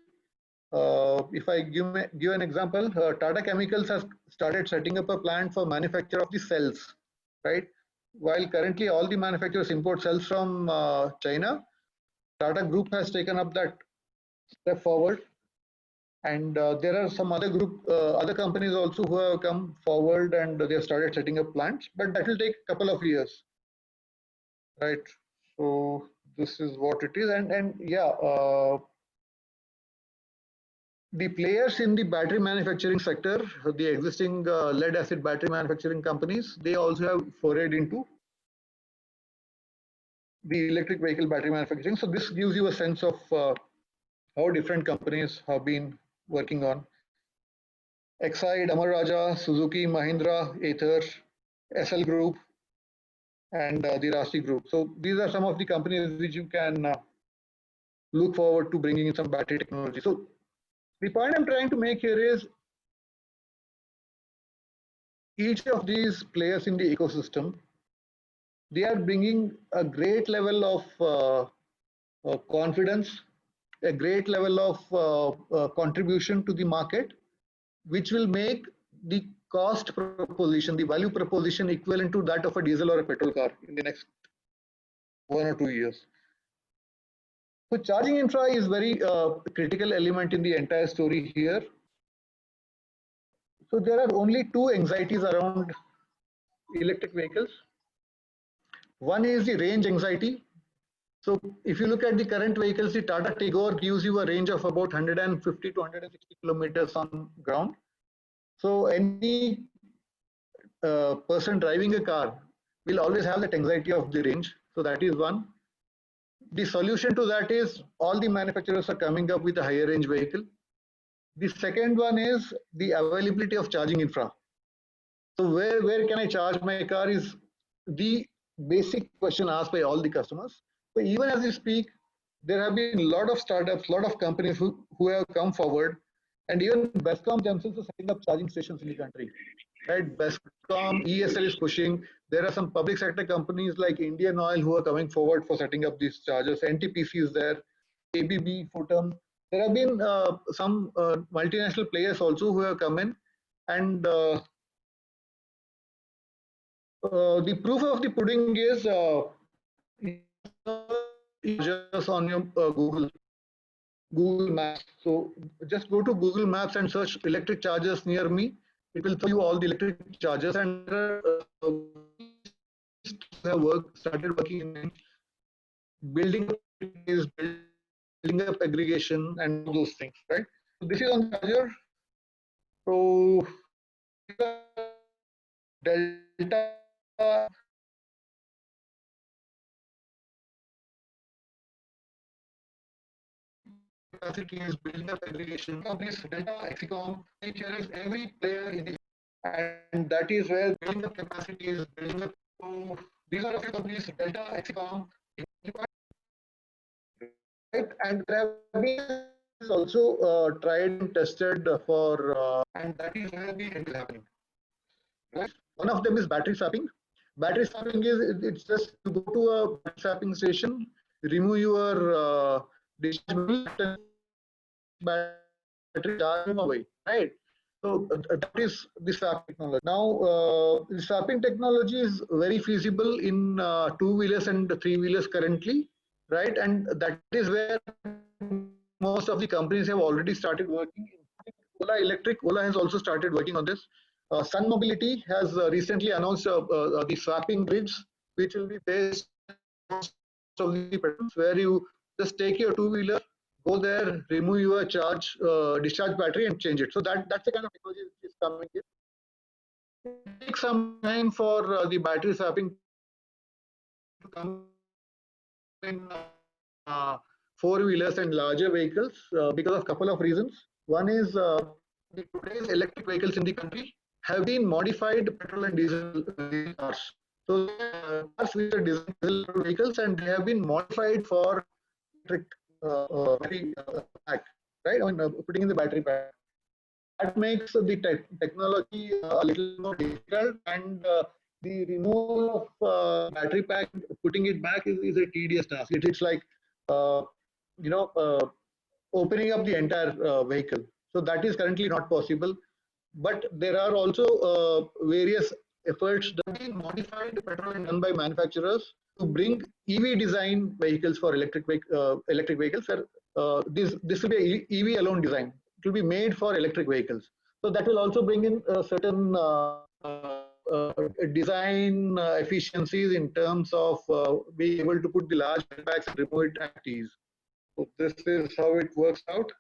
If I give an example, Tata Chemicals has started setting up a plant for manufacture of the cells, right? While currently all the manufacturers import cells from China, Tata Group has taken up that step forward. And there are some other companies also who have come forward and they have started setting up plants, but that will take a couple of years, right? So this is what it is, and yeah, the players in the battery manufacturing sector, the existing lead acid battery manufacturing companies, they also have forayed into the electric vehicle battery manufacturing. So this gives you a sense of how different companies have been working on. Exide, Amara Raja, Suzuki, Mahindra, Ather, SL Group, and the Rashi Group. So these are some of the companies which you can look forward to bringing in some battery technology. So the point I'm trying to make here is each of these players in the ecosystem, they are bringing a great level of confidence, a great level of contribution to the market, which will make the cost proposition, the value proposition equivalent to that of a diesel or a petrol car in the next 1 or 2 years. So charging infra is very critical element in the entire story here. So there are only two anxieties around electric vehicles. One is the range anxiety. So if you look at the current vehicles, the Tata Tigor gives you a range of about 150 to 160 kilometers on ground. So any person driving a car will always have that anxiety of the range. So that is one. The solution to that is all the manufacturers are coming up with a higher range vehicle. The second one is the availability of charging infra. So where can I charge my car is the basic question asked by all the customers. So even as we speak, there have been a lot of startups, a lot of companies who have come forward, and even Bescom themselves are setting up charging stations in the country. Right? Bescom, ESL is pushing. There are some public sector companies like Indian Oil who are coming forward for setting up these chargers. NTPC is there, ABB, Fotum. There have been some multinational players also who have come in, and the proof of the pudding is just on your Google Maps. So just go to Google Maps and search electric chargers near me. It will show you all the electric chargers, and have started working in building up aggregation and those things, right? So this is on the charger. So Delta capacity is building up aggregation companies, Delta, Exicom, every player in the, and that is where building up capacity is building up. So these are a few companies, Delta, Exicom, right? And there have been also tried and tested for, and that is where the end is happening. Right? One of them is battery swapping. Battery swapping is it's just to go to a battery swapping station, remove your battery, charge them away, right? So that is the swapping technology. Now, the swapping technology is very feasible in two-wheelers and three-wheelers currently, right? And that is where most of the companies have already started working. Ola Electric, Ola has also started working on this. Sun Mobility has recently announced the swapping grids, which will be based on the patterns where you just take your two-wheeler, go there, remove your discharge battery and change it. So that's the kind of technology which is coming in. It takes some time for the battery swapping to come in four-wheelers and larger vehicles because of a couple of reasons. One is today's electric vehicles in the country have been modified petrol and diesel cars. So cars which are diesel vehicles and they have been modified for electric battery pack, right? I mean, putting in the battery pack. That makes the technology a little more difficult, and the removal of battery pack, putting it back is a tedious task. It's like uh, you know opening up the entire vehicle. So that is currently not possible. But there are also various efforts that have been modified petrol and done by manufacturers to bring EV design vehicles for electric vehicles. This will be a EV alone design. It will be made for electric vehicles. So that will also bring in certain design efficiencies in terms of being able to put the large packs and remove it at ease. So this is how it works out.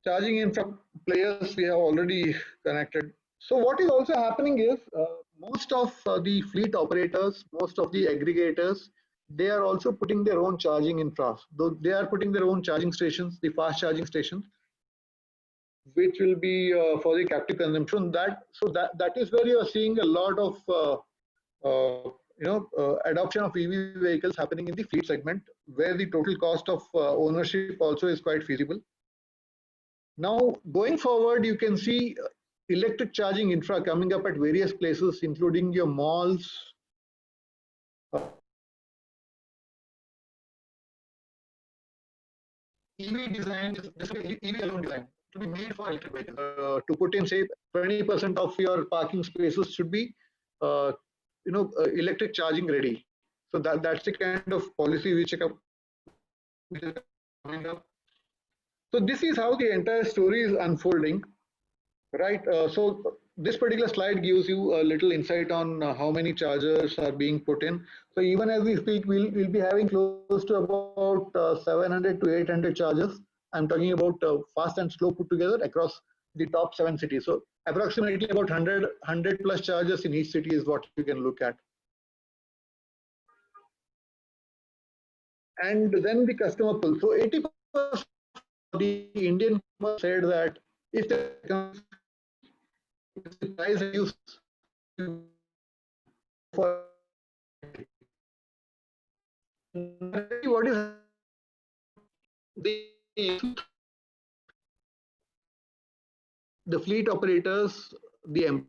Charging infra players we have already connected. So what is also happening is most of the fleet operators, most of the aggregators, they are also putting their own charging infra. Though they are putting their own charging stations, the fast charging stations, which will be for the captive consumption. That is where you are seeing a lot of adoption of EV vehicles happening in the fleet segment, where the total cost of ownership also is quite feasible. Now, going forward, you can see electric charging infra coming up at various places, including your malls. EV design is EV alone design to be made for electric vehicles. To put in, say, 20% of your parking spaces should be, electric charging ready. So that's the kind of policy which is coming up. So this is how the entire story is unfolding, right? So this particular slide gives you a little insight on how many chargers are being put in. So even as we speak, we'll be having close to about 700 to 800 chargers. I'm talking about fast and slow put together across the top 7 cities. So approximately about 100 plus chargers in each city is what you can look at. And then the customer pull. So 80% of the Indian said that if the price reduce for what is the fleet operators, the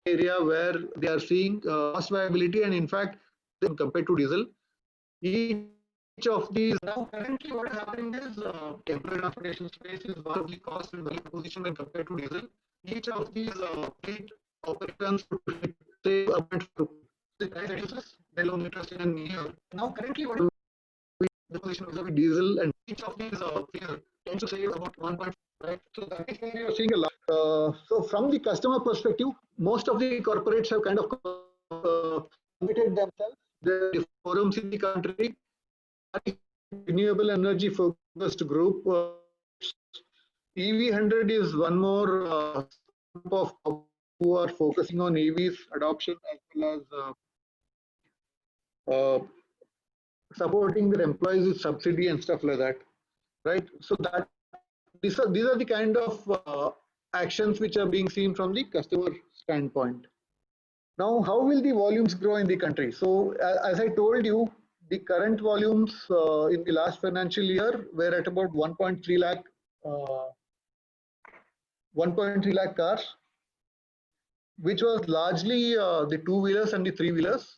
area where they are seeing cost viability, and in fact, compared to diesel, each of these now currently what is happening is temporary transportation space is one of the cost and value proposition when compared to diesel. Each of these fleet operators say the price reduces, they will interest in a year. Now currently what is the position of diesel, and each of these figures tends to save about 1.5. Right? So that is where you're seeing a lot. So from the customer perspective, most of the corporates have kind of committed themselves. There are forums in the country, renewable energy focused group. EV100 is one more group of who are focusing on EVs adoption as well as supporting their employees with subsidy and stuff like that, right? So that these are the kind of actions which are being seen from the customer standpoint. Now, how will the volumes grow in the country? So, as I told you, the current volumes in the last financial year were at about 1.3 lakh, 1.3 lakh cars, which was largely the two-wheelers and the three-wheelers.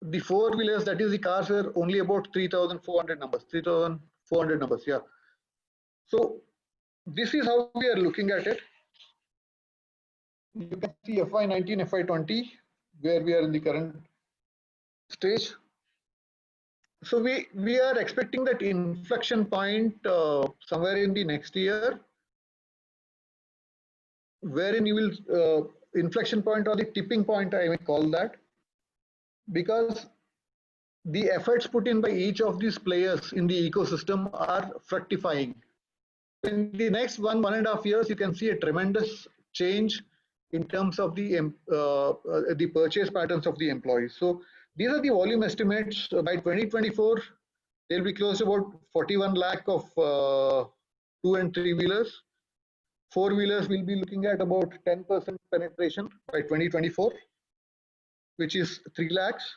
The four-wheelers, that is the cars, were only about 3,400 numbers, 3,400 numbers, yeah. So this is how we are looking at it. You can see FY19, FY20, where we are in the current stage. So we are expecting that inflection point somewhere in the next year, wherein you will inflection point or the tipping point, I may call that, because the efforts put in by each of these players in the ecosystem are fructifying. In the next 1.5 years, you can see a tremendous change in terms of the purchase patterns of the employees. So these are the volume estimates. By 2024, they'll be close to about 41 lakh of 2 and 3 wheelers. 4 wheelers will be looking at about 10% penetration by 2024, which is 3 lakhs.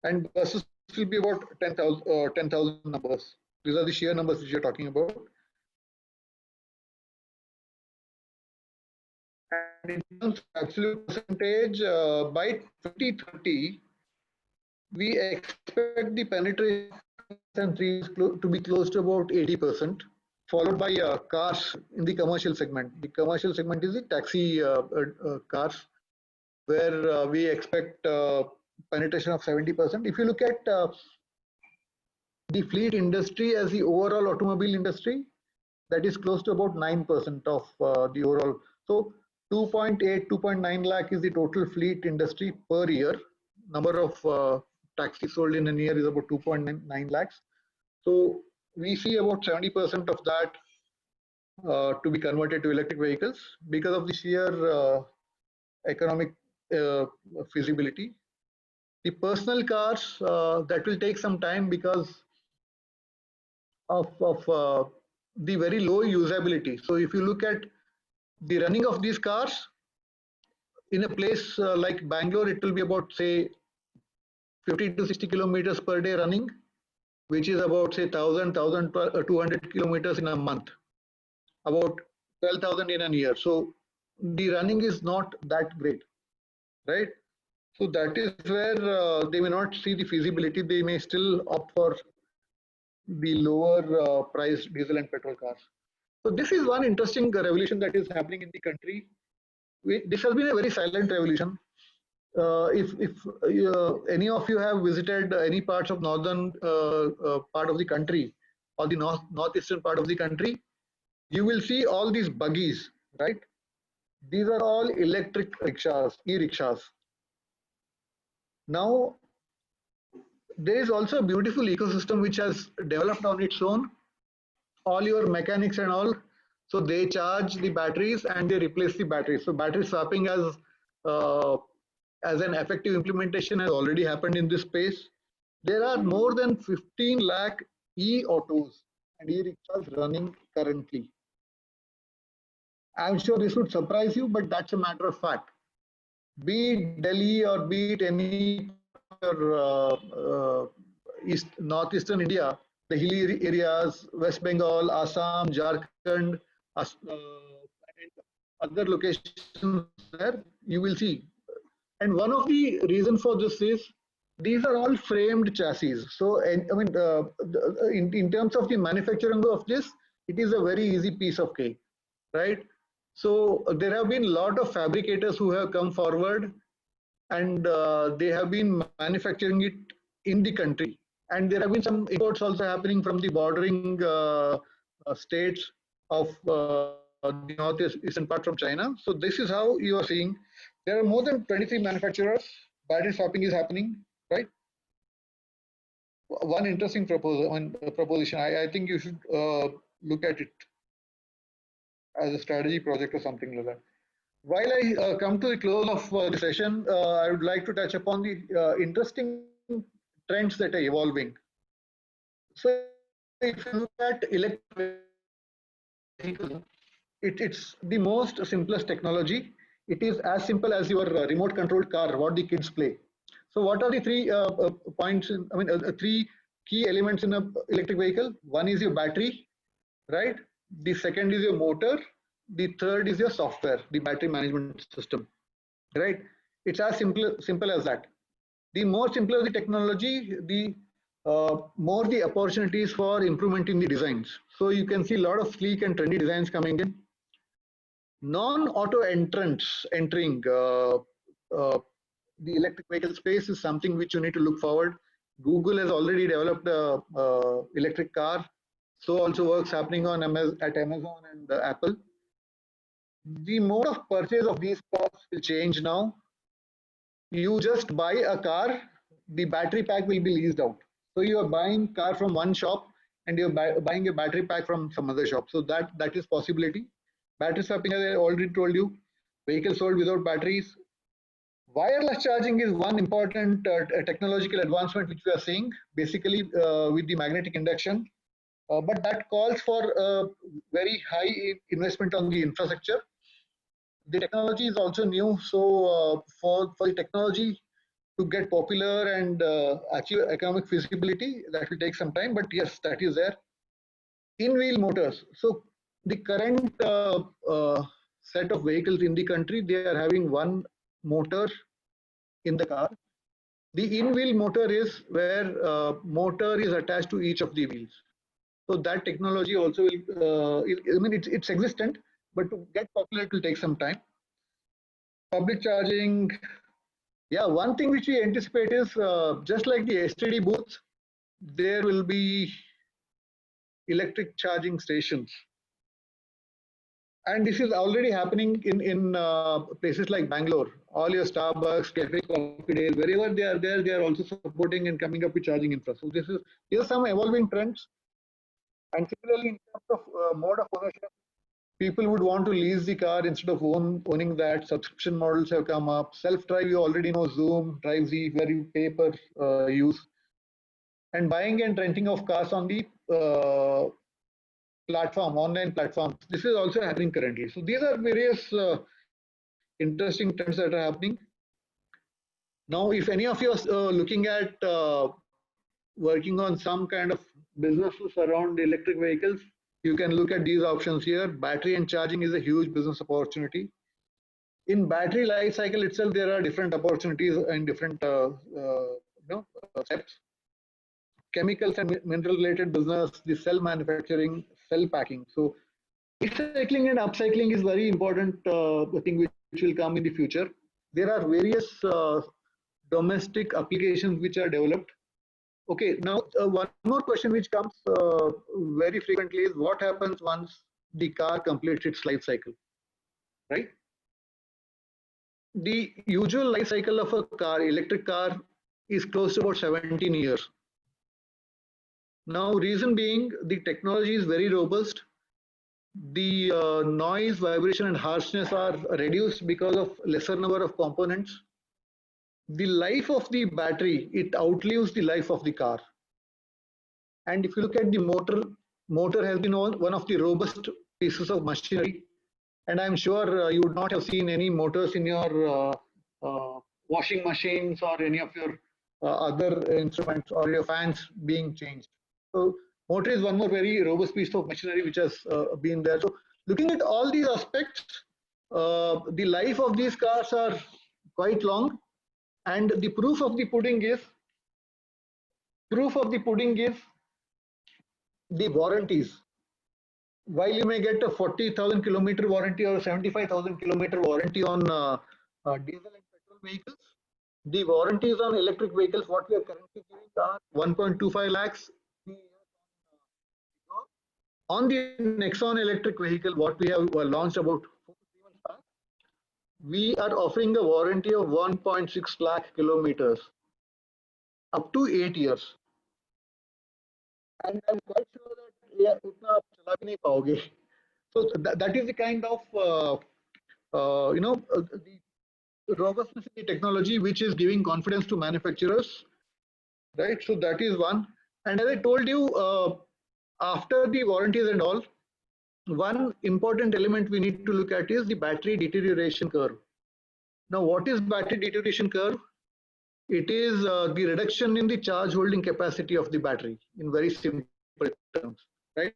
And buses will be about 10,000 numbers. These are the sheer numbers which you're talking about. And in terms of absolute percentage, by 2030, we expect the penetration to be close to about 80%, followed by cars in the commercial segment. The commercial segment is the taxi cars, where we expect penetration of 70%. If you look at the fleet industry as the overall automobile industry, that is close to about 9% of the overall. So 2.8, 2.9 lakh is the total fleet industry per year. Number of taxis sold in a year is about 2.9 lakhs. So we see about 70% of that to be converted to electric vehicles because of the sheer economic feasibility. The personal cars, that will take some time because of the very low usability. So if you look at the running of these cars in a place like Bangalore, it will be about say 50 to 60 kilometers per day running, which is about say 1,200 kilometers in a month, about 12,000 in a year. So the running is not that great, right? So that is where they may not see the feasibility. They may still opt for the lower priced diesel and petrol cars. So this is one interesting revolution that is happening in the country. This has been a very silent revolution. If any of you have visited any parts of northern part of the country or the northeastern part of the country, you will see all these buggies, right? These are all electric rickshaws, e-rickshaws. Now, there is also a beautiful ecosystem which has developed on its own. All your mechanics and all, so they charge the batteries and they replace the batteries. So battery swapping as an effective implementation has already happened in this space. There are more than 15 lakh e-autos and e-rickshaws running currently. I'm sure this would surprise you, but that's a matter of fact. Be it Delhi or be it any northeastern India, the hilly areas, West Bengal, Assam, Jharkhand, and other locations there, you will see. And one of the reasons for this is these are all framed chassis. So, I mean, in terms of the manufacturing of this, it is a very easy piece of cake, right? So there have been a lot of fabricators who have come forward and they have been manufacturing it in the country. And there have been some imports also happening from the bordering states of the northeastern part from China. So this is how you are seeing. There are more than 23 manufacturers. Battery swapping is happening, right? One interesting proposition. I think you should look at it as a strategy project or something like that. While I come to the close of the session, I would like to touch upon the interesting trends that are evolving. So if you look at electric vehicle, it's the most simplest technology. It is as simple as your remote controlled car, what the kids play. So what are the three points, three key elements in an electric vehicle? One is your battery, right? The second is your motor. The third is your software, the battery management system, right? It's as simple as that. The more simpler the technology, the more the opportunities for improvement in the designs. So you can see a lot of sleek and trendy designs coming in. Non-auto entrants entering the electric vehicle space is something which you need to look forward. Google has already developed a electric car. So also works happening on at Amazon and Apple. The mode of purchase of these cars will change now. You just buy a car, the battery pack will be leased out. So you are buying car from one shop and you're buying a battery pack from some other shop. So that is possibility. Battery swapping, as I already told you, vehicles sold without batteries. Wireless charging is one important technological advancement which we are seeing, basically with the magnetic induction. But that calls for very high investment on the infrastructure. The technology is also new, so for the technology to get popular and achieve economic feasibility, that will take some time. But yes, that is there. In-wheel motors. So the current set of vehicles in the country, they are having one motor in the car. The in-wheel motor is where motor is attached to each of the wheels. So that technology also will, I mean, it's existent, but to get popular, it will take some time. Public charging, yeah, one thing which we anticipate is just like the STD booths, there will be electric charging stations. And this is already happening in places like Bangalore. All your Starbucks, Cafe Coffee Days, wherever they are there, they are also supporting and coming up with charging infra. So these are some evolving trends. And similarly, in terms of mode of ownership, people would want to lease the car instead of owning that. Subscription models have come up. Self-drive, you already know Zoom, DriveZ, where you pay per use. And buying and renting of cars on the online platforms. This is also happening currently. So these are various interesting trends that are happening. Now, if any of you are looking at working on some kind of businesses around electric vehicles, you can look at these options here. Battery and charging is a huge business opportunity. In battery life cycle itself, there are different opportunities and different steps. Chemicals and mineral related business, the cell manufacturing, cell packing. So recycling and upcycling is very important thing which will come in the future. There are various domestic applications which are developed. Okay, now one more question which comes very frequently is what happens once the car completes its life cycle, right? The usual life cycle of a car, electric car, is close to about 17 years. Now, reason being, the technology is very robust. The noise, vibration, and harshness are reduced because of lesser number of components. The life of the battery, it outlives the life of the car. And if you look at the motor has been one of the robust pieces of machinery. And I'm sure you would not have seen any motors in your washing machines or any of your other instruments or your fans being changed. So motor is one more very robust piece of machinery which has been there. So looking at all these aspects, the life of these cars are quite long, and the proof of the pudding is the warranties. While you may get a 40,000 kilometer warranty or 75,000 kilometer warranty on diesel and petrol vehicles, the warranties on electric vehicles, what we are currently giving are 1.25 lakhs. On the Nexon electric vehicle, what we have launched about 4 months back, we are offering a warranty of 1.6 lakh kilometers up to 8 years. And I'm quite sure that yeah, utna chala bhi nahi paoge. So that is the kind of the robustness in the technology which is giving confidence to manufacturers, right? So that is one. And as I told you, after the warranties and all, one important element we need to look at is the battery deterioration curve. Now, what is battery deterioration curve? It is the reduction in the charge holding capacity of the battery in very simple terms, right?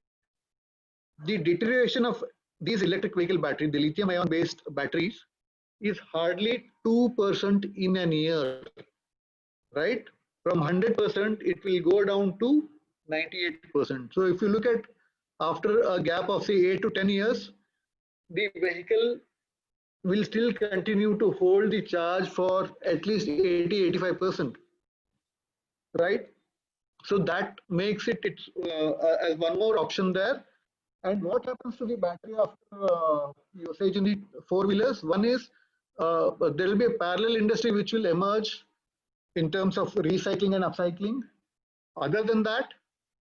The deterioration of these electric vehicle batteries, the lithium ion based batteries, is hardly 2% in a year, right? From 100%, it will go down to 98%. So if you look at after a gap of say 8 to 10 years, the vehicle will still continue to hold the charge for at least 80-85%, right? So that makes it as one more option there. And what happens to the battery after usage in the four-wheelers? One is there will be a parallel industry which will emerge in terms of recycling and upcycling. Other than that,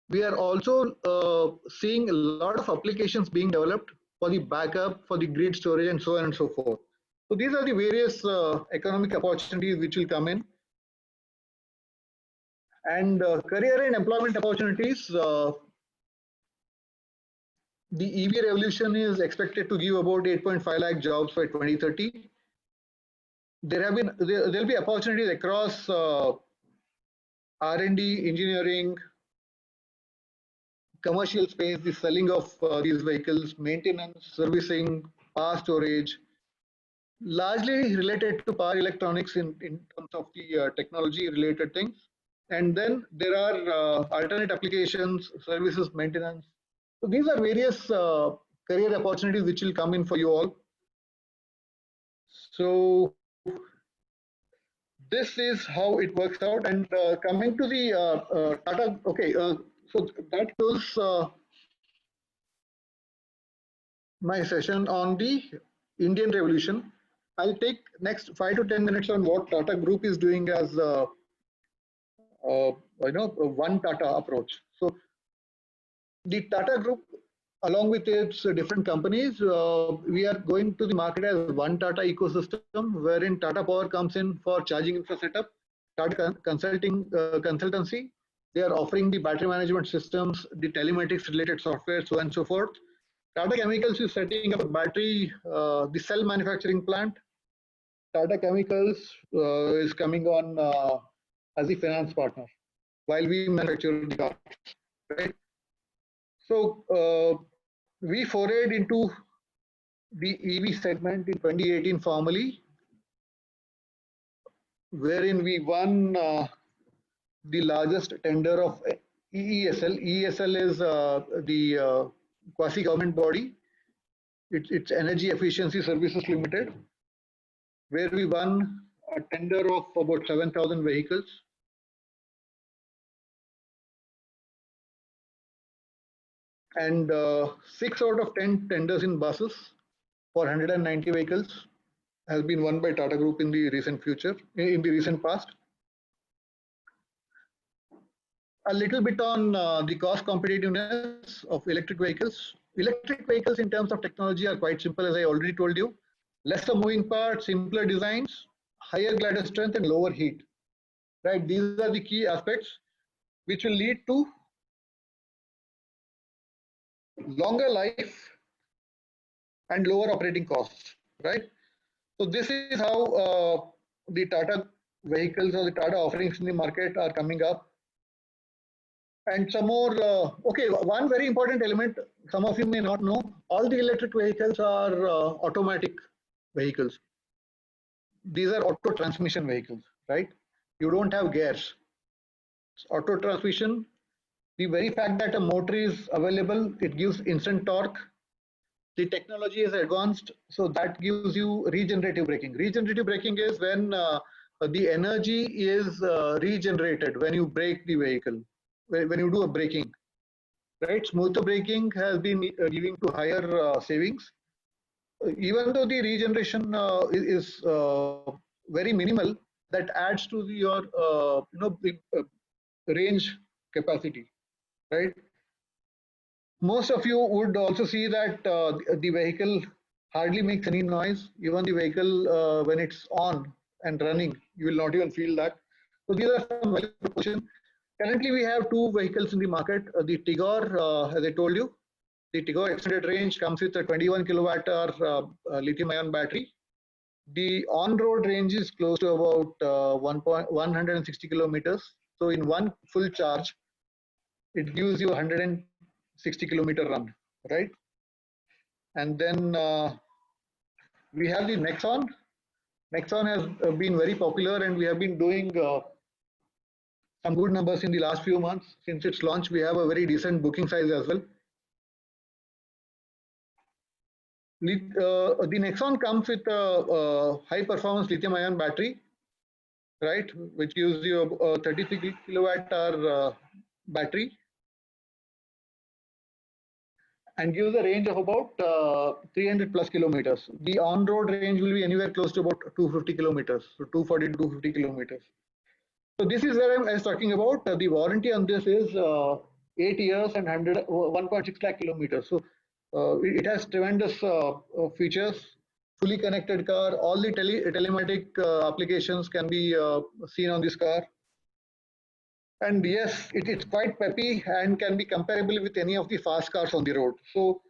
we are also seeing a lot of applications being developed for the backup, for the grid storage, and so on and so forth. So these are the various economic opportunities which will come in. And career and employment opportunities, the EV revolution is expected to give about 8.5 lakh jobs by 2030. There'll be opportunities across R&D, engineering, commercial space, the selling of these vehicles, maintenance, servicing, power storage, largely related to power electronics in terms of the technology related things. And then there are alternate applications, services, maintenance. So these are various career opportunities which will come in for you all. So this is how it works out. And coming to the Tata, okay, so that goes my session on the Indian Revolution. I'll take next 5 to 10 minutes on what Tata Group is doing as a one Tata approach. So the Tata Group, along with its different companies, we are going to the market as one Tata ecosystem, wherein Tata Power comes in for charging infra setup, Tata consultancy. They are offering the battery management systems, the telematics related software, so on and so forth. Tata Chemicals is setting up a battery, the cell manufacturing plant. Tata Chemicals is coming on as the finance partner while we manufacture the cars, right? So we forayed into the EV segment in 2018 formally, wherein we won the largest tender of EESL. EESL is the quasi-government body. It's Energy Efficiency Services Limited, where we won a tender of about 7,000 vehicles. And 6 out of 10 tenders in buses for 190 vehicles has been won by Tata Group in the recent past. A little bit on the cost competitiveness of electric vehicles. Electric vehicles in terms of technology are quite simple, as I already told you. Lesser moving parts, simpler designs, higher glider strength, and lower heat. Right? These are the key aspects which will lead to longer life and lower operating costs. Right? So this is how the Tata vehicles or the Tata offerings in the market are coming up. And some more, okay, one very important element, some of you may not know, all the electric vehicles are automatic vehicles. These are auto transmission vehicles, right? You don't have gears. It's auto transmission. The very fact that a motor is available, it gives instant torque. The technology is advanced, so that gives you regenerative braking. Regenerative braking is when the energy is regenerated when you brake the vehicle. When you do a braking, right? Smoother braking has been leading to higher savings. Even though the regeneration is very minimal, that adds to your the range capacity, right? Most of you would also see that the vehicle hardly makes any noise. Even the vehicle when it's on and running, you will not even feel that. So these are some value proposition. Currently, we have 2 vehicles in the market. The Tigor, as I told you, the Tigor extended range comes with a 21 kilowatt hour lithium-ion battery. The on-road range is close to about 160 kilometers. So in one full charge, it gives you 160 kilometer run, right? And then we have the Nexon. Nexon has been very popular, and we have been doing some good numbers in the last few months. Since its launch, we have a very decent booking size as well. The Nexon comes with a high performance lithium ion battery, right, which gives you a 33 kilowatt hour battery and gives a range of about 300 plus kilometers. The on-road range will be anywhere close to about 250 kilometers, so 240 to 250 kilometers. So this is where I was talking about. The warranty on this is 8 years and 1.6 lakh kilometers. So it has tremendous features. Fully connected car. All the telematic applications can be seen on this car. And yes, it's quite peppy and can be comparable with any of the fast cars on the road. So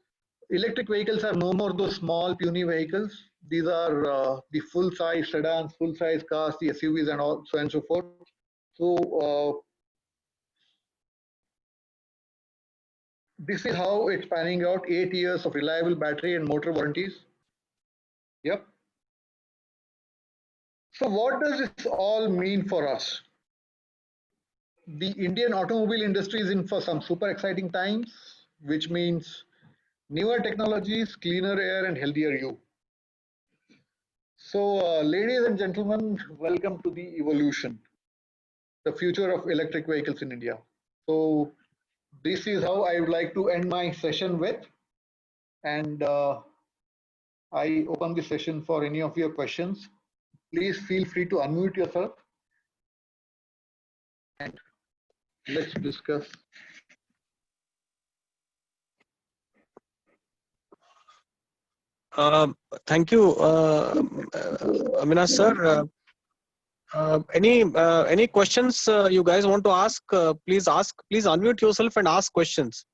electric vehicles are no more those small puny vehicles. These are the full-size sedans, full-size cars, the SUVs and all so and so forth. So this is how it's panning out. 8 years of reliable battery and motor warranties. Yep. So what does this all mean for us? The Indian automobile industry is in for some super exciting times, which means newer technologies, cleaner air, and healthier you. So, ladies and gentlemen, welcome to the evolution, the future of electric vehicles in India. So, this is how I would like to end my session with, and I open the session for any of your questions. Please feel free to unmute yourself and let's discuss. Thank you, Avinash sir. Any questions you guys want to ask? Please ask. Please unmute yourself and ask questions.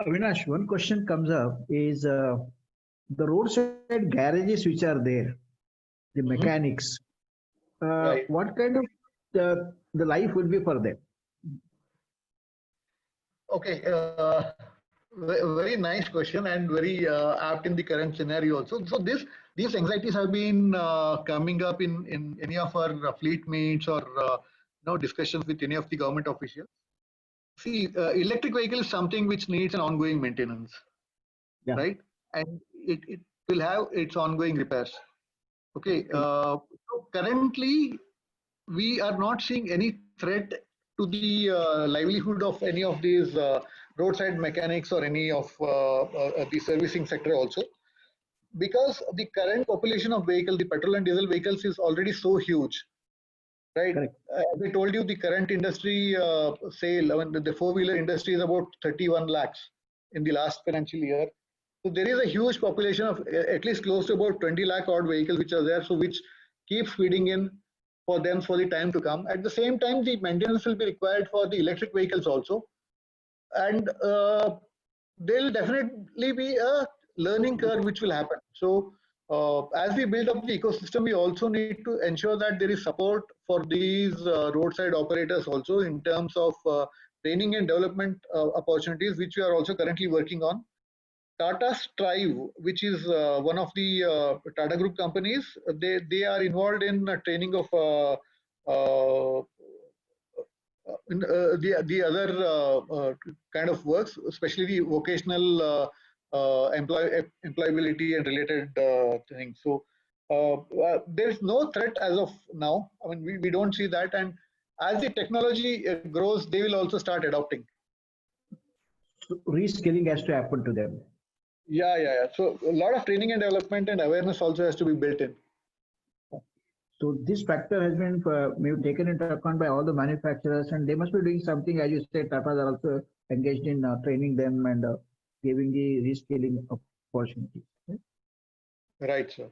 Avinash, one question comes up is the roadside garages which are there, the mechanics. Right. What kind of the life will be for them? Okay, very nice question and very apt in the current scenario also. So these anxieties have been coming up in any of our fleet meets or discussions with any of the government officials. See, electric vehicle is something which needs an ongoing maintenance, right? And it will have its ongoing repairs. Okay. So currently, we are not seeing any threat to the livelihood of any of these roadside mechanics or any of the servicing sector also, because the current population of vehicle, the petrol and diesel vehicles is already so huge, right? As I told you, the current industry sale, I mean, the four-wheeler industry is about 31 lakhs in the last financial year. So there is a huge population of at least close to about 20 lakh odd vehicles which are there, so which keeps feeding in for them for the time to come. At the same time, the maintenance will be required for the electric vehicles also. And there will definitely be a learning curve which will happen. So as we build up the ecosystem, we also need to ensure that there is support for these roadside operators also in terms of training and development opportunities, which we are also currently working on. Tata Strive, which is one of the Tata Group companies, they are involved in training of the other kind of works, especially the vocational employability and related things. So there is no threat as of now. I mean, we don't see that, and as the technology grows, they will also start adopting. So reskilling has to happen to them. Yeah. So a lot of training and development and awareness also has to be built in. So this factor has been maybe taken into account by all the manufacturers, and they must be doing something. As you said, Tata are also engaged in training them and giving the reskilling opportunities. Right, sir.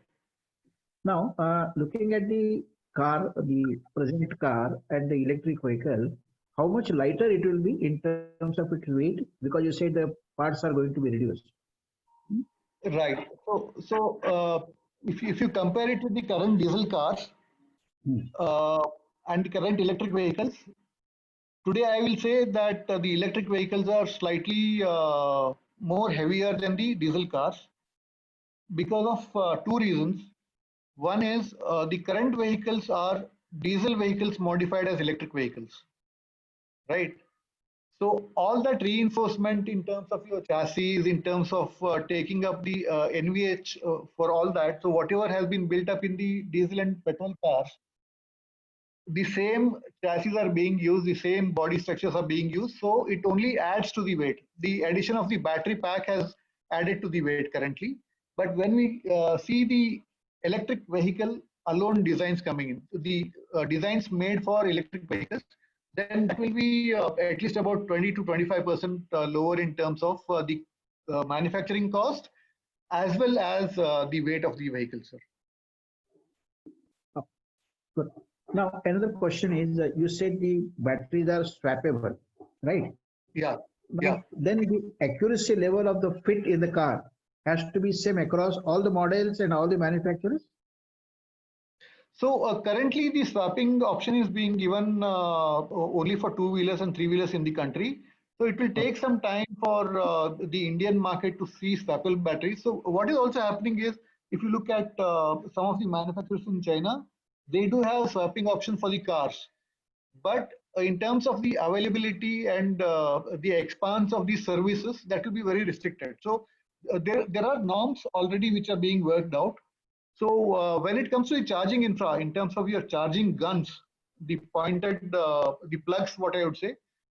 Now, looking at the car, the present car and the electric vehicle, how much lighter it will be in terms of its weight? Because you said the parts are going to be reduced. Right. So if you compare it with the current diesel cars and the current electric vehicles, today I will say that the electric vehicles are slightly more heavier than the diesel cars because of two reasons. One is the current vehicles are diesel vehicles modified as electric vehicles, right? So all that reinforcement in terms of your chassis, in terms of taking up the NVH for all that. So whatever has been built up in the diesel and petrol cars, the same chassis are being used, the same body structures are being used. So it only adds to the weight. The addition of the battery pack has added to the weight currently. But when we see the electric vehicle alone designs coming in, the designs made for electric vehicles, then that will be at least about 20 to 25% lower in terms of the manufacturing cost as well as the weight of the vehicle, sir. Good. Now, another question is, you said the batteries are swappable, right? Yeah. Now, Yeah. then the accuracy level of the fit in the car has to be same across all the models and all the manufacturers? So currently the swapping option is being given only for two-wheelers and three-wheelers in the country. So it will take some time for the Indian market to see swappable batteries. So what is also happening is, if you look at some of the manufacturers in China, they do have swapping option for the cars. But in terms of the availability and the expanse of these services, that will be very restricted. So there are norms already which are being worked out. So when it comes to the charging infra, in terms of your charging guns, the pointed, the plugs, what I would say.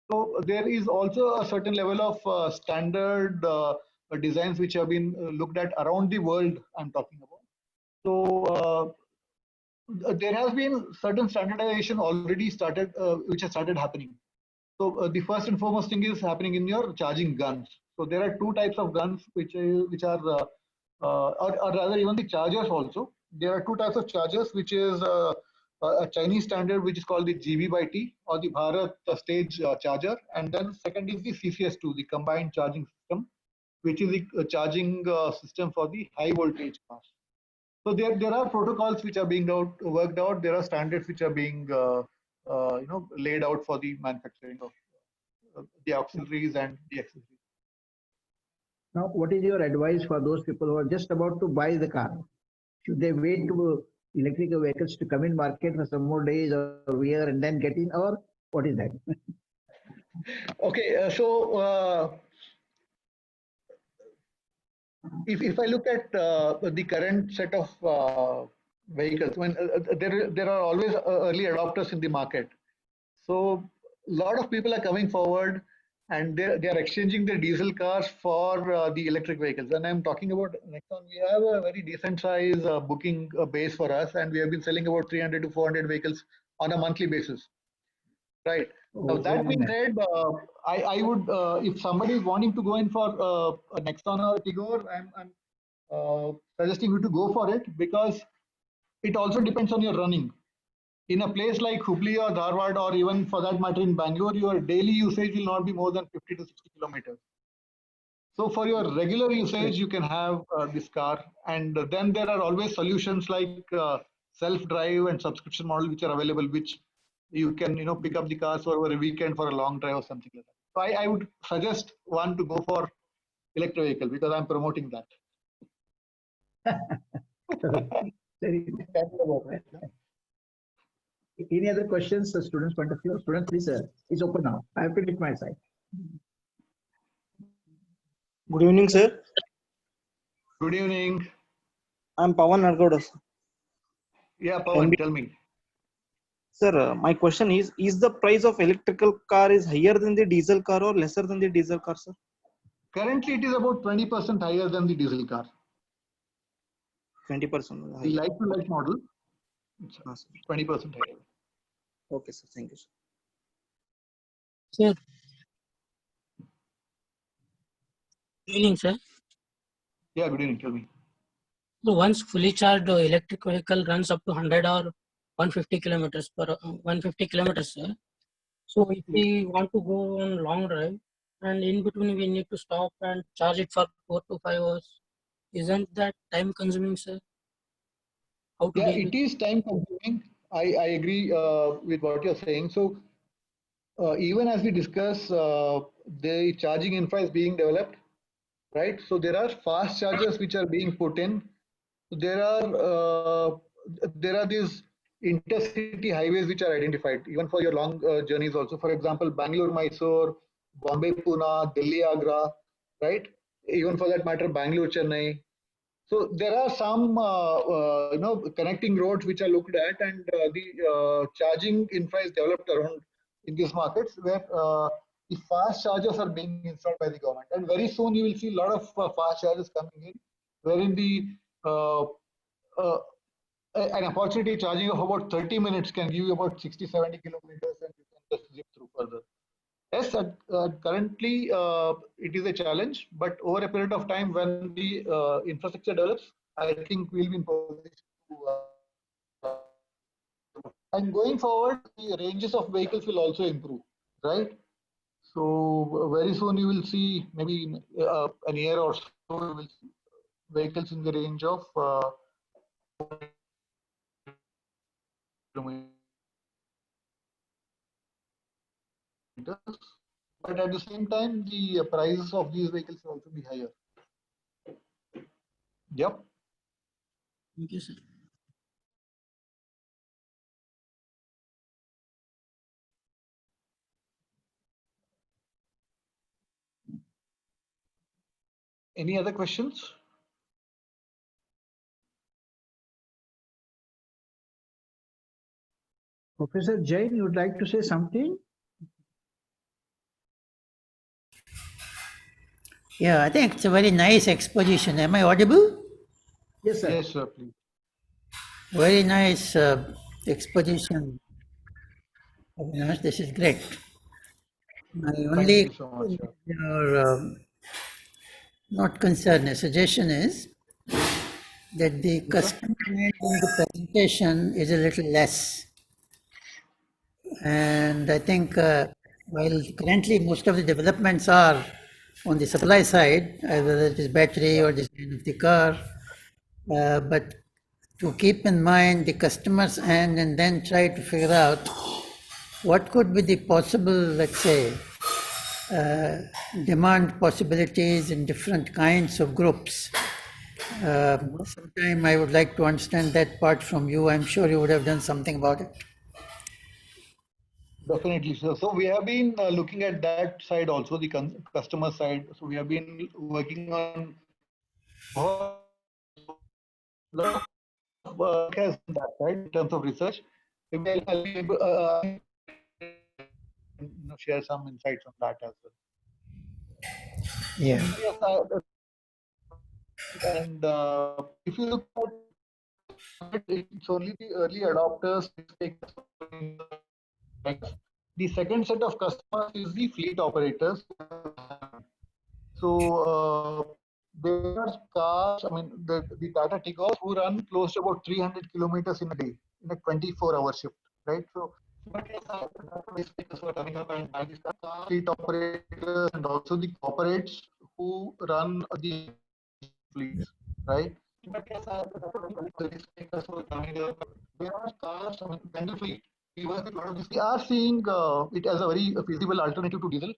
So there is also a certain level of standard designs which have been looked at around the world. I'm talking about. So there has been certain standardization already started, which has started happening. So the first and foremost thing is happening in your charging guns. So there are two types of guns which are or rather even the chargers also. There are two types of chargers, which is a Chinese standard, which is called the GB/T or the Bharat stage charger, and then second is the CCS2, the combined charging system, which is the charging system for the high voltage cars. So there are protocols which are being worked out. There are standards which are being laid out for the manufacturing of the auxiliaries and the accessories. Now, what is your advice for those people who are just about to buy the car? Should they wait to electrical vehicles to come in market for some more days or a year and then get in, or what is that? Okay, so if I look at the current set of vehicles, when there are always early adopters in the market. So a lot of people are coming forward and they are exchanging their diesel cars for the electric vehicles. And I'm talking about Nexon. We have a very decent size booking base for us, and we have been selling about 300 to 400 vehicles on a monthly basis. Right. Now, that being said, I would, if somebody is wanting to go in for a Nexon or a Tigor, I'm suggesting you to go for it, because it also depends on your running. In a place like Hubli or Dharwad, or even for that matter in Bangalore, your daily usage will not be more than 50 to 60 kilometers. So for your regular usage, you can have this car, and then there are always solutions like self-drive and subscription model which are available, which you can pick up the cars for over a weekend for a long drive or something like that. So I would suggest one to go for electric vehicle, because I'm promoting that. Any other questions, the students' point of view? Students, please, it's open now. I have finished my side. Good evening, sir. Good evening. I'm Pawan Nargoda. Yeah, Pawan, tell me. Sir, my question is the price of electrical car is higher than the diesel car or lesser than the diesel car, sir? Currently, it is about 20% higher than the diesel car. 20% higher. The like-to-like model, it's 20% higher. Okay, sir. Thank you, sir. Sir. Good evening, sir. Yeah, good evening. Tell me. So once fully charged, electric vehicle runs up to 100 or 150 kilometers per 150 kilometers, sir. So if we want to go on long drive, and in between we need to stop and charge it for 4 to 5 hours, isn't that time consuming, sir? How to Yeah, deal it is time consuming. I agree with what you're saying. So even as we discuss, the charging infra is being developed, right? So there are fast chargers which are being put in. There are these intercity highways which are identified even for your long journeys also. For example, Bangalore, Mysore, Bombay, Pune, Delhi, Agra, right? Even for that matter, Bangalore, Chennai. So there are some connecting roads which are looked at, and the charging infra is developed around in these markets where the fast chargers are being installed by the government, and very soon you will see a lot of fast chargers coming in, wherein the uh, uh, an opportunity charging of about 30 minutes can give you about 60-70 kilometers, and you can just zip through further. Yes, currently it is a challenge, but over a period of time, when the infrastructure develops, I think we'll be in position to. And going forward, the ranges of vehicles will also improve, right? So very soon you will see, maybe in an year or so, you will see vehicles in the range of kilometers. But at the same time, the prices of these vehicles will also be higher. Yep. Thank you, sir. Any other questions? Professor Jain, you would like to say something? Yeah, I think it's a very nice exposition. Am I audible? Yes, sir. Yes, sir, please. Very nice exposition. Avinash, this is great. My Thank only you so much, sir. your, not concern, a suggestion is that the custom made in the presentation is a little less. And I think while currently most of the developments are on the supply side, whether it is battery or design of the car, but to keep in mind the customer's end and then try to figure out what could be the possible, let's say, demand possibilities in different kinds of groups. Sometime I would like to understand that part from you. I'm sure you would have done something about it. Definitely, sir. So we have been looking at that side also, the customer side. So we have been working on lot of work has done that side in terms of research. Maybe I'll be able, share some insights on that as well. Yeah. Yes, and if you look at it, it's only the early adopters. The second set of customers is the fleet operators. So there are cars, I mean, the Tata Tigors who run close to about 300 kilometers in a day in a 24-hour shift, right? So fleet operators and also the corporates who run the fleets, right? There are cars, I mean, vendor fleet. We are seeing it as a very feasible alternative to diesel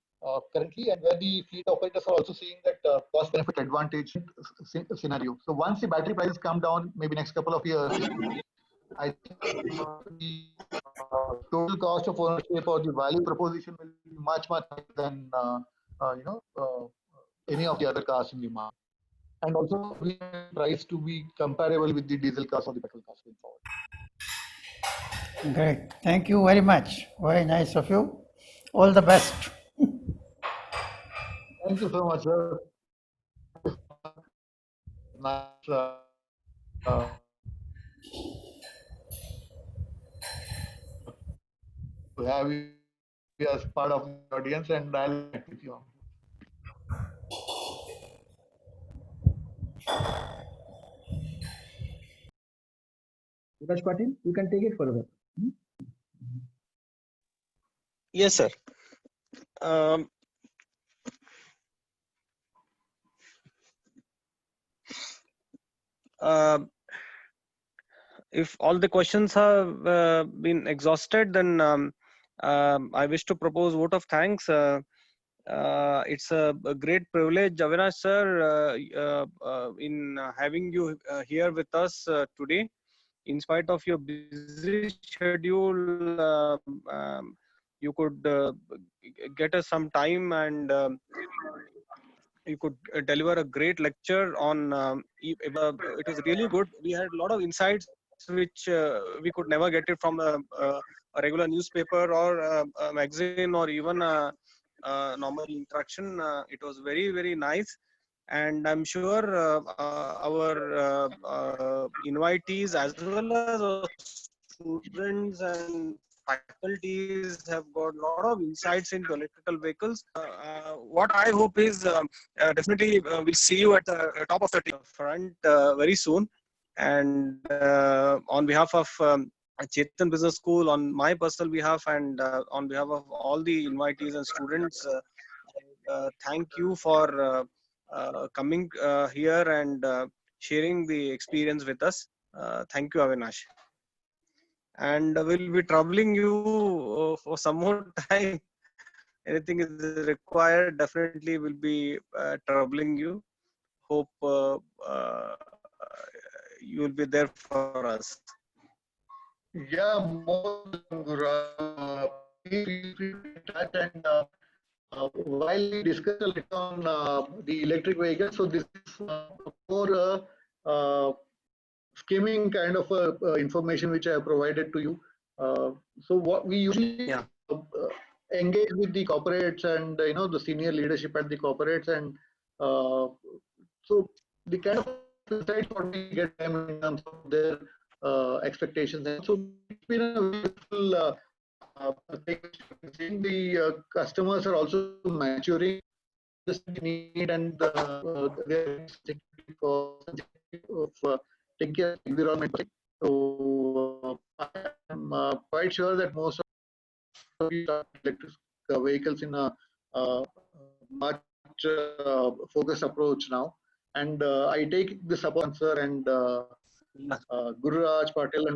currently, and where the fleet operators are also seeing that cost benefit advantage scenario. So once the battery prices come down, maybe next couple of years, I think the total cost of ownership or the value proposition will be much higher than any of the other cars in the market. And also, we price to be comparable with the diesel cars or the petrol cars going forward. Great. Thank you very much. Very nice of you. All the best. Thank you so much, sir. Nice to have you as part of the audience, and I'll connect with you. Raj Patil, you can take it further. Yes, sir. Um, uh, if all the questions have been exhausted, then I wish to propose vote of thanks. It's a great privilege, Avinash sir, in having you here with us today. In spite of your busy schedule, you could get us some time and you could deliver a great lecture on it is really good. We had a lot of insights which we could never get it from a regular newspaper or a magazine or even a normal interaction. It was very, very nice. And I'm sure our invitees as well as our students and faculties have got a lot of insights into electrical vehicles. What I hope is definitely we'll see you at the top of the front very soon. And on behalf of Chetan Business School, on my personal behalf, and on behalf of all the invitees and students, thank you for coming here and sharing the experience with us. Thank you, Avinash. And we'll be troubling you for some more time. Anything is required, definitely will be troubling you. Hope you will be there for us. Yeah, more than Guru. Please feel free to get in touch. And while we discuss a little on the electric vehicle, so this is more skimming kind of information which I have provided to you. So what we usually engage with the corporates and the senior leadership at the corporates, and so the kind of insights what we get in terms of their expectations. And so it's been a beautiful thing. The customers are also maturing the need and their for taking care of the environment. So I'm quite sure that most of you are electric vehicles in a much focused approach now. And I take this upon, sir, and Guru Raj Patel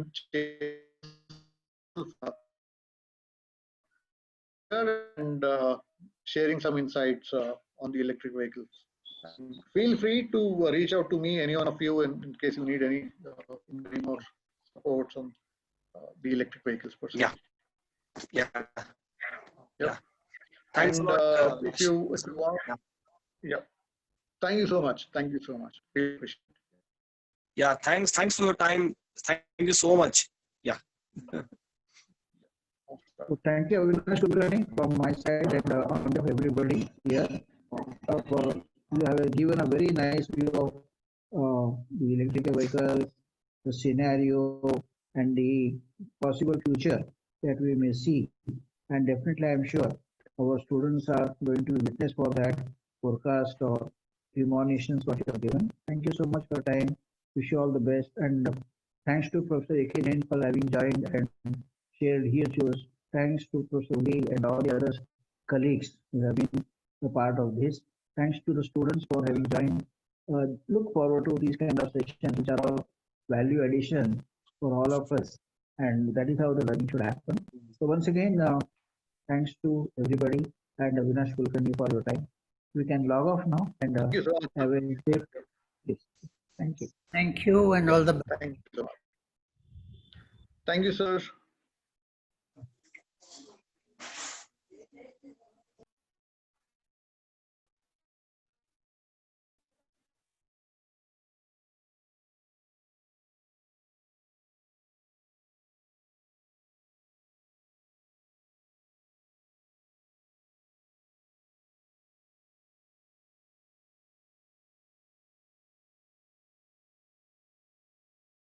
and sharing some insights on the electric vehicles. And feel free to reach out to me, any one of you, in case you need any more supports on the electric vehicles. Yeah. Yep. Thanks and a lot. if you want, yeah. Thank you so much. Thank you so much. Really appreciate it. Yeah, thanks for your time. Thank you so much. Yeah. So thank you, Avinash Kulkarni, from my side and on behalf of everybody here. You have given a very nice view of the electrical vehicles, the scenario, and the possible future that we may see. And definitely, I'm sure our students are going to be witness for that forecast or premonitions what you have given. Thank you so much for your time. Wish you all the best. And thanks to Professor A.K. Jain for having joined and shared his views. Thanks to Professor Lee and all the other colleagues who have been a part of this. Thanks to the students for having joined. Look forward to these kind of sessions, which are all value addition for all of us. And that is how the learning should happen. So once again, thanks to everybody and Avinash Kulkarni for your time. We can log off now and Thank you so much. have a safe day. Thank you. Thank you and all the best. Thank you so much. Thank you, sir.